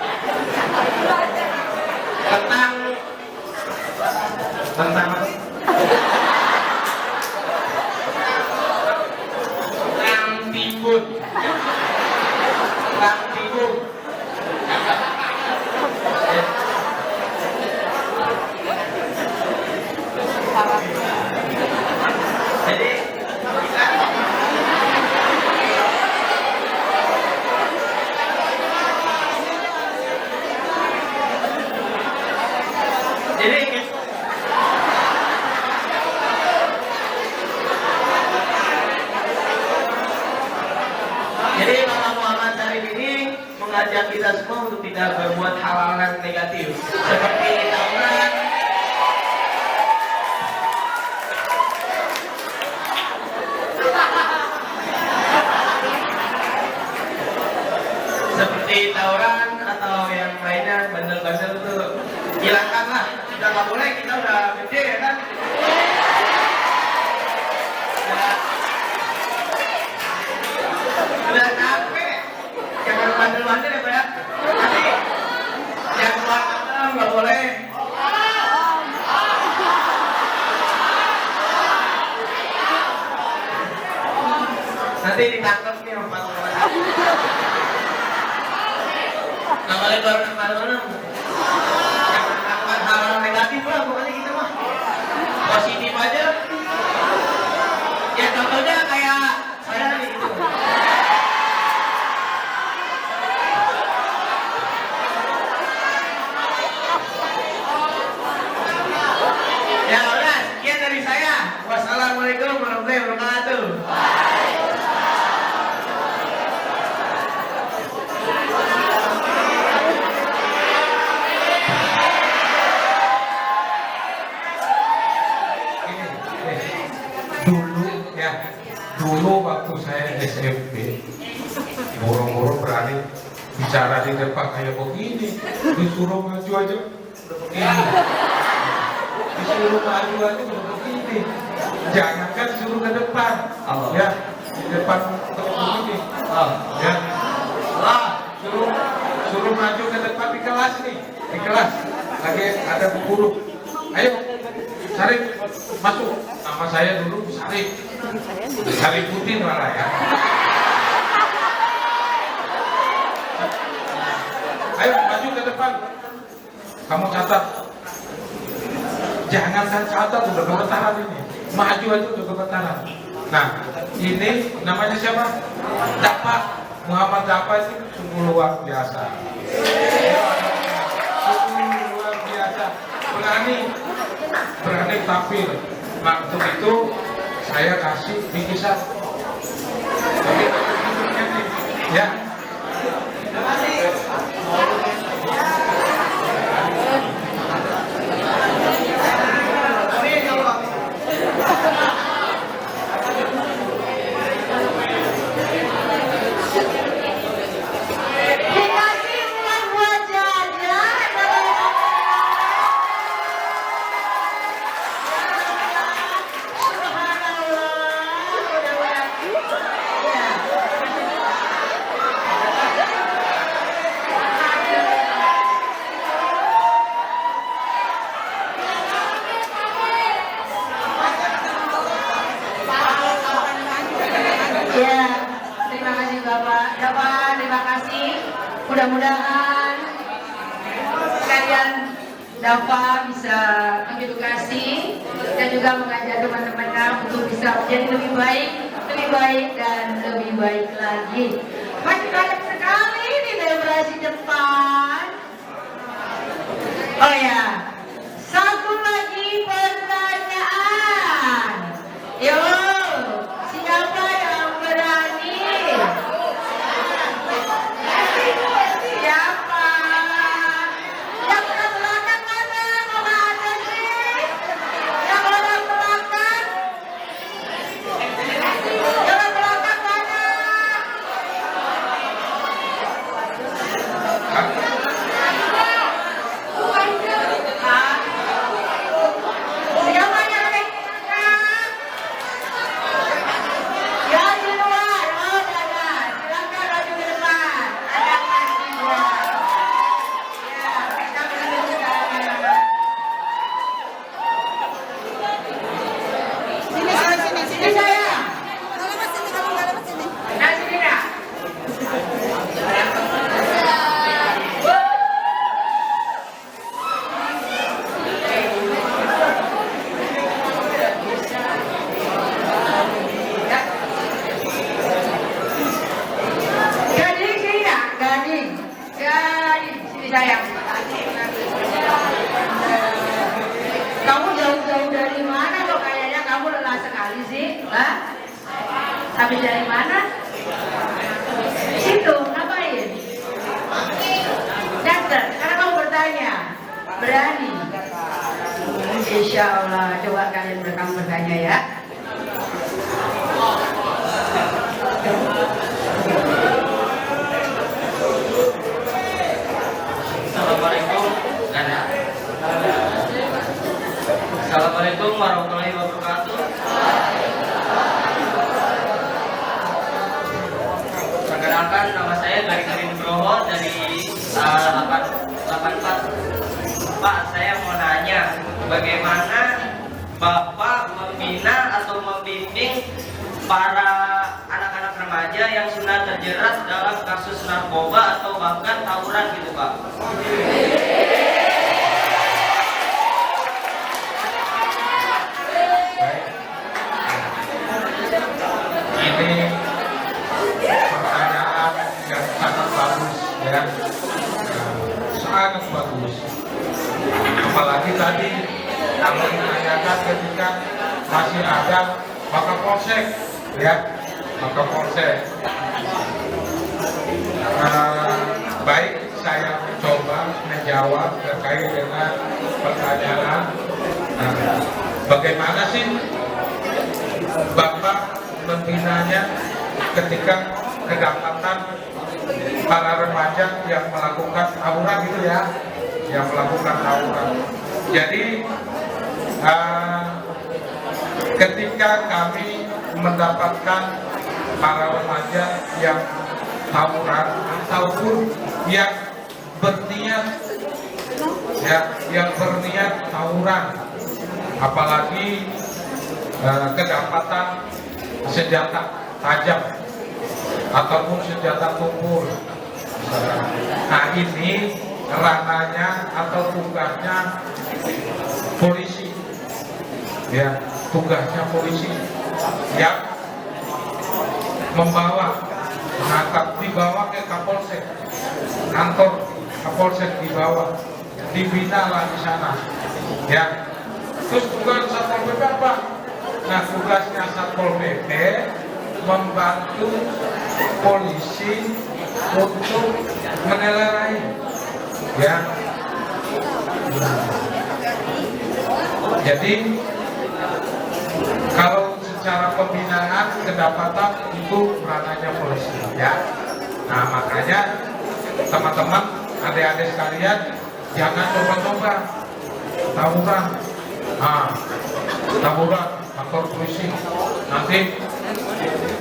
tentang timbun. Jadi Bapak Muhammad Syarif ini mengajak kita semua untuk tidak berbuat hal-hal yang negatif seperti tawuran, atau yang lainnya, bandel-bandel itu hilangkanlah. Sudah nggak boleh, kita udah gede ya kan. Udah capek, jangan bandel-bandel ya Pak ya. Nanti yang keluar kata nggak boleh. Nanti ditangkap nih sama Pak. Nggak boleh keluar kemana-mana. Jangan melakukan hal-hal negatif lah, pokoknya kita mah positif aja. Ya contohnya kayak saya nih gitu. Ya udah, sekian dari saya. Wassalamualaikum warahmatullahi wabarakatuh. Dulu waktu saya SMP, boro-boro berani bicara di depan kayak begini, disuruh maju aja udah begini, disuruh maju aja udah begini, jangankan disuruh ke depan, ya di depan begini, ya, suruh maju ke depan di kelas nih, di kelas lagi ada guru, ayo Syarif masuk, nama saya dulu Syarifuddin malah ya. Ayo maju ke depan, kamu catat, jangan catat udah gemetaran ini, maju aja udah gemetaran. Nah ini namanya siapa? Dapat Muhammad Dapat itu sungguh luar biasa. Sungguh luar biasa, berani tampil. Waktu itu saya kasih bingkisan. Ya. Mudah-mudahan kalian dapat bisa mengedukasi dan juga mengajak teman-temannya untuk bisa menjadi lebih baik dan lebih baik lagi. Masih banyak sekali di delebrasi depan. Oh ya, satu lagi pertanyaan. Yo, siapa yang berani? Siapa? Yang orang belakang mana? Mana ada sih? Yang orang belakang? Yang orang belakang mana? Lah? Habis dari mana? Situ, ngapain? Daftar, karena kamu bertanya. Berani? Insya Allah, coba kalian bertanya ya. Assalamualaikum. Assalamualaikum warahmatullahi wabarakatuh. Perkenalkan, nama saya Garing Nugroho dari 84. Pak, saya mau nanya, bagaimana Bapak membina atau membimbing para anak-anak remaja yang sudah terjerat dalam kasus narkoba atau bahkan tawuran gitu, Pak? Ini pertanyaan yang sangat bagus ya, sangat bagus. Apalagi tadi kalau ditanyakan ketika masih ada Mapolsek ya, Mapolsek. Baik, saya mencoba menjawab terkait dengan pertanyaan bagaimana sih Bapak membinanya ketika kedapatan para remaja yang melakukan tawuran gitu ya, yang melakukan tawuran. Jadi ketika kami mendapatkan para remaja yang tawuran ataupun yang berniat ya, yang berniat tawuran, apalagi kedapatan senjata tajam ataupun senjata tumpul. Nah, ini ranahnya atau tugasnya polisi ya, tugasnya polisi yang membawa, menangkap, dibawa ke Kapolsek, kantor Kapolsek dibawa, dibina lah di sana ya. Terus tugas Satpol PP apa? Nah, tugasnya Satpol PP membantu polisi untuk menelerai ya. Jadi kalau secara pembinaan kedapatan itu ranahnya polisi ya. Nah, makanya teman-teman, adik-adik sekalian, jangan coba-coba tawuran. Nah, tawuran kantor polisi, nanti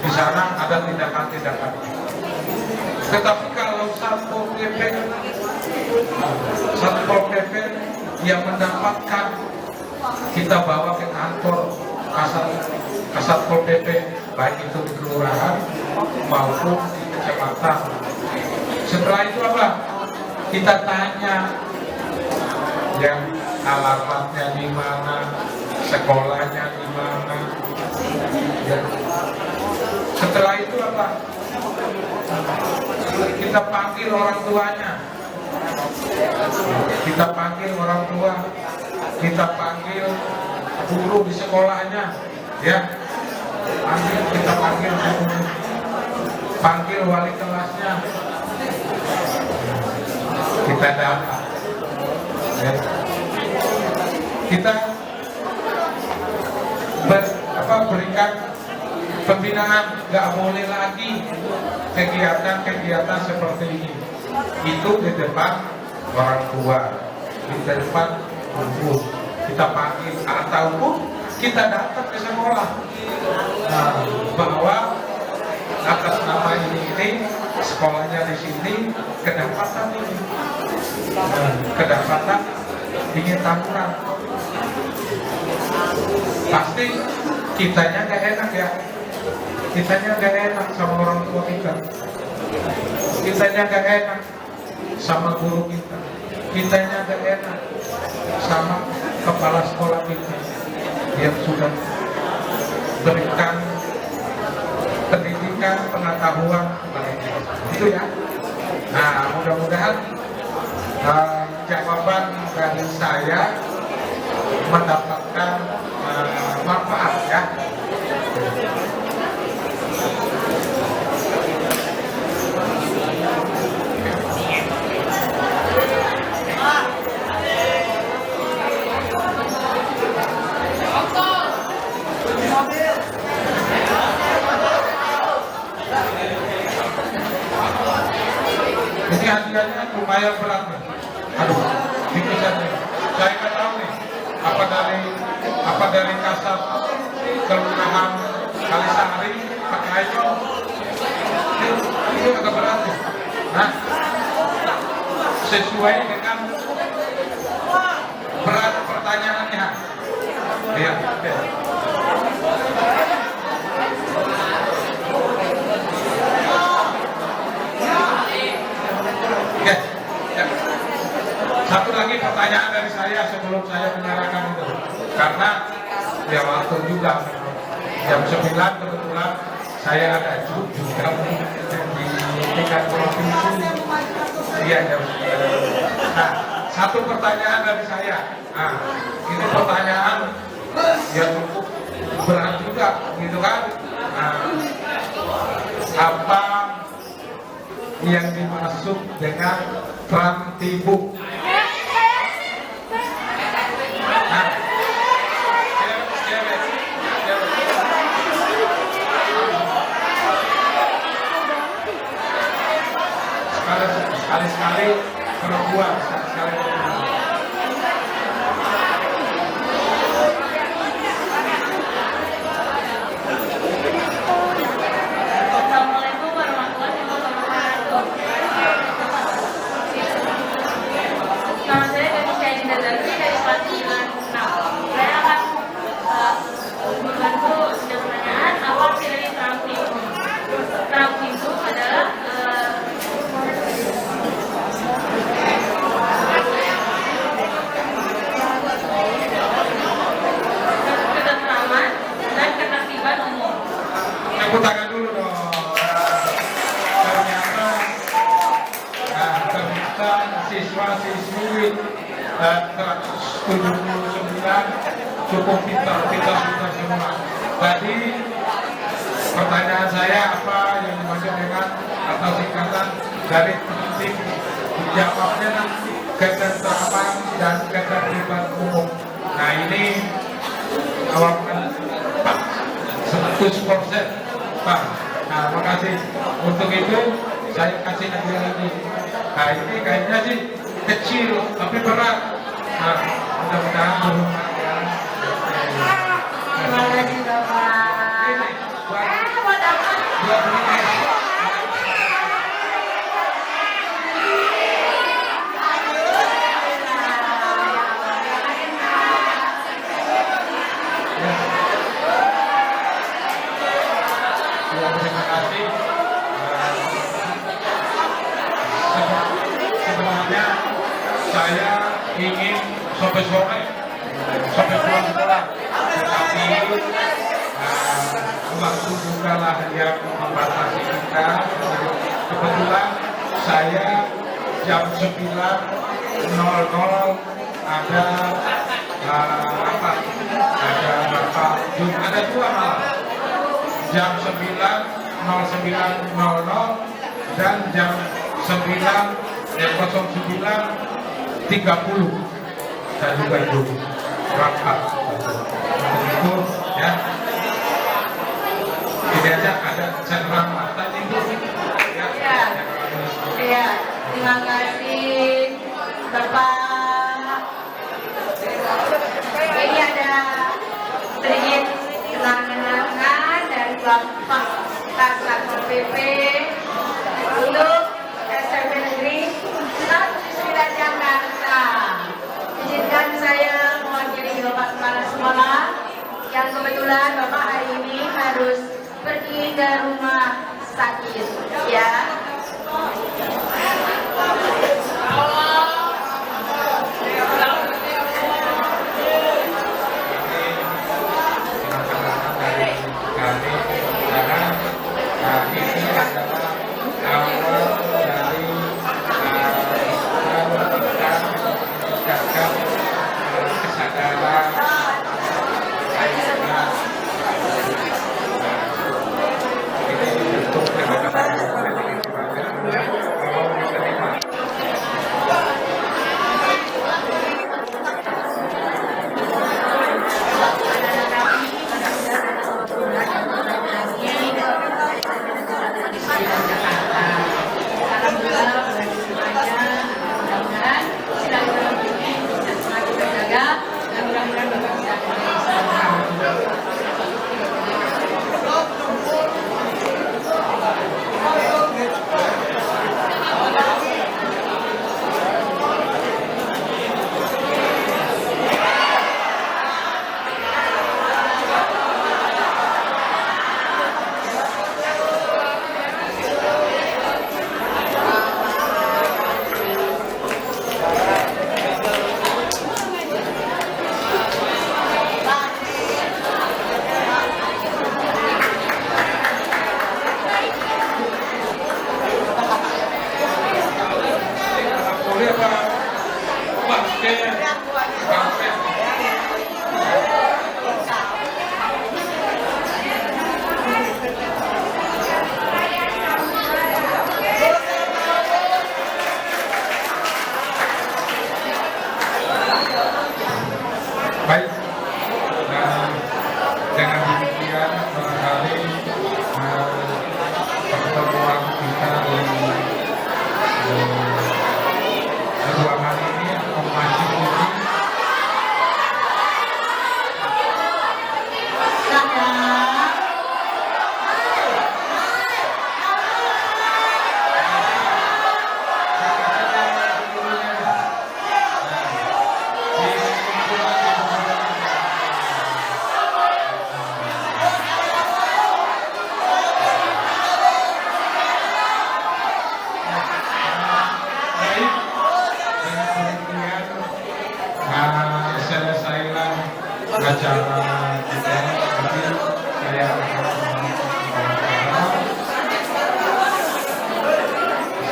di sana ada tindakan-tindakan. Tetapi kalau Satpol PP yang mendapatkan, kita bawa ke kantor Satpol PP, baik itu di kelurahan maupun di kecamatan. Setelah itu apa? Kita tanya yang alamatnya di mana, sekolahnya di mana. Ya. Setelah itu apa? Kita panggil orang tuanya. Kita panggil orang tua. Kita panggil guru di sekolahnya. Ya. Kita panggil guru. Panggil wali kelasnya. Kita data. Ya. Kita berikan pembinaan, nggak boleh lagi kegiatan-kegiatan seperti ini. Itu di depan orang tua, di depan guru, kita panggil ataupun kita datang ke sekolah. Nah, bahwa atas nama ini sekolahnya di sini kedapatan ini, kedapatan ingin tawuran. Pasti kitanya gak enak ya, kitanya gak enak sama orang tua kita, kitanya gak enak sama guru kita, kitanya gak enak sama kepala sekolah kita yang sudah berikan pendidikan, pengetahuan kepada kita. Itu ya. Nah, mudah-mudahan jawaban dari saya mendapatkan manfaat ya. usianya lumayan berat nih. Aduh, itu saja. Saya nggak tahu nih apa dari Kasat Kelurahan Kalisari pakai aja. Itu agak berat nih. Nah, sesuai dengan berat pertanyaannya. Iya. Oke. Ya. Satu lagi pertanyaan dari saya sebelum saya menyerahkan itu, karena ya waktu juga jam 9 kebetulan saya ada juga di tingkat provinsi. Iya jam 9. Nah, satu pertanyaan dari saya. Nah, ini pertanyaan yang cukup berat juga, gitu kan? Nah, apa yang dimaksud dengan Trantibuk? Nah, sekali-sekali perempuan, sekali-sekali perempuan. Assalamualaikum warahmatullahi wabarakatuh. Nama saya Devi Dinda Zaki dari kelas 9. Saya akan membantu setiap pertanyaan apa arti dari Trantibuk. Trantibuk adalah ketentraman dan ketertiban umum. Tepuk tangan dulu dong. Ternyata siswa-siswi 179 cukup pintar semua. Tadi pertanyaan saya apa yang dimaksud dengan atau singkatan dari prinsip, dijawabnya ketentraman dan ketertiban umum. Nah ini jawaban Pak 100% Pak. Nah makasih. Untuk itu saya kasih lagi. Nah ini kayaknya sih kecil tapi berat. Nah mudah-mudahan bermanfaat ya. Terima kasih Bapak. Ini buat ini. Ya, terima kasih. Sebenarnya saya ingin sampai sore pulang sekolah, tetapi waktu juga lah yang membatasi kita. Kebetulan saya jam 9.00 ada ada dua malam, jam 9.09.00 dan jam 09.30 saya juga itu berangkat. Itu ya ini aja ada cenderamatan itu ya. Iya, terima kasih Bapak. Ini ada sedikit kenang-kenangan dari Bapak Kasat PP untuk SMP Negeri 109 Jakarta. Izinkan saya mewakili Bapak Kepala Sekolah yang kebetulan Bapak hari ini harus pergi ke rumah sakit, ya.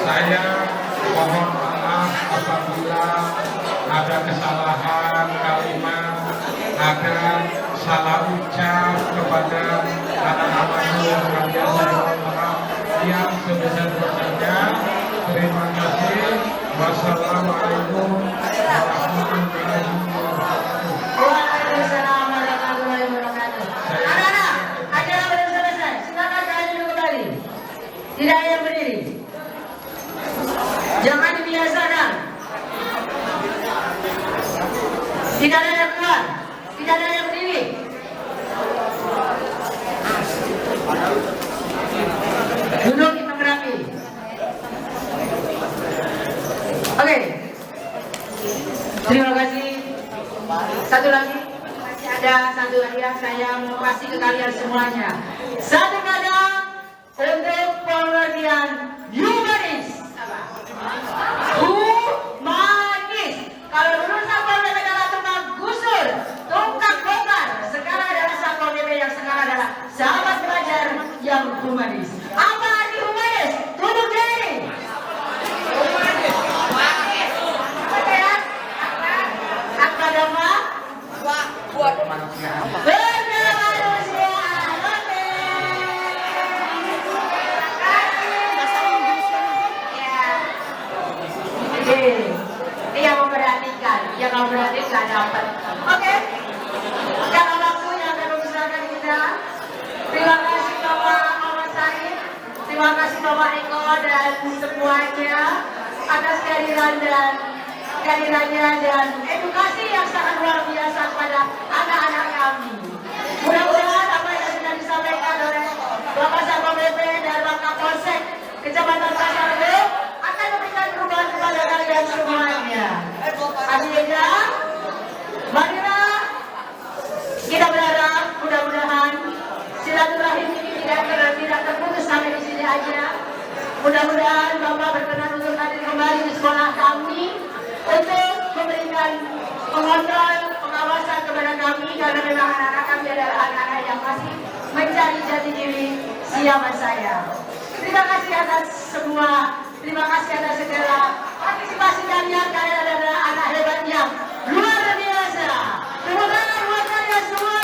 saya mohon maaf apabila ada kesalahan kalimat, ada salah ucap kepada anak-anak yang kalian, saya mohon maaf yang sebesar-besarnya. Terima kasih. Wassalamualaikum warahmatullahi wabarakatuh. Waalaikumsalam warahmatullahi wabarakatuh. Anak-anak, acara belum selesai. Silakan kalian duduk kembali. Tidak ada yang berdiri. Jangan dibiasakan. Tidak ada yang keluar. Tidak ada yang berdiri. Duduk kita berapi. Oke. Terima kasih. Satu lagi. Masih ada satu lagi yang saya mau kasih ke kalian semuanya. Satu kata untuk pengertian humanis. Humanis. Kalau dulu Satpol PP adalah tukang gusur, tukang bongkar, sekarang adalah Satpol PP yang sekarang adalah sahabat pelajar yang humanis. Apa arti humanis? Tutup diri. Humanis. Apa ya? Apa dama? Buat manusia. Benar manusia. Yang memperhatikan dapat. Oke. Karena waktunya akan memisahkan kita. Terima kasih Bapak Muhammad Said. Terima kasih Bapak Eko dan semuanya atas kehadirannya dan edukasi yang sangat luar biasa kepada anak-anak kami. Mudah-mudahan apa yang sudah disampaikan oleh Bapak Satpol PP dan Bapak Kapolsek Kecamatan Pasar Rebo akan memberikan perubahan kepada kalian semuanya. Akhirnya, marilah kita berharap mudah-mudahan silaturahim ini tidak terputus sampai di sini aja. Mudah-mudahan Bapak berkenan untuk hadir kembali di sekolah kami untuk memberikan pengontrol, pengawasan kepada kami karena memang anak-anak kami adalah anak-anak yang masih mencari jati diri siapa saya. Terima kasih atas semua. Terima kasih atas segala partisipasi kalian. Kalian adalah anak hebat yang luar biasa. Terima kasih buat kalian semua.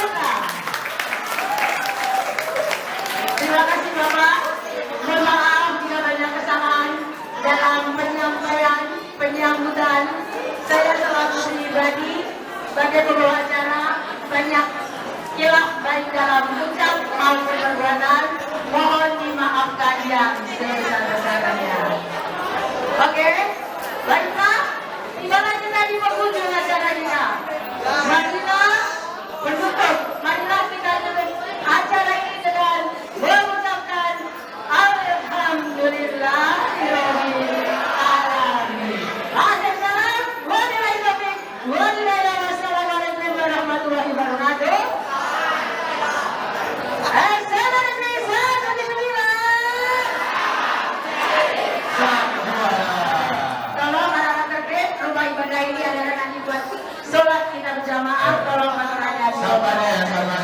Terima kasih Bapak. Mohon maaf jika banyak kesalahan dalam penyampaian penyambutan. Saya selaku pribadi sebagai pembawa acara banyak hilaf baik dalam ucap maupun perbuatan. Mohon dimaafkan yang sebesar-besarnya. Oke, baiklah. Tibalah kita di penghujung acara kita. Marilah menutup. Marilah kita tutup acara ini dengan mengucapkan Alhamdulillahirobbil alamin. Assalam, wassalamualaikum warahmatullahi wabarakatuh. Tolong anak-anak tertib, rumah ibadah ini adalah nanti buat sholat kita berjamaah. Tolong masyarakat. Sabar ya, sabar.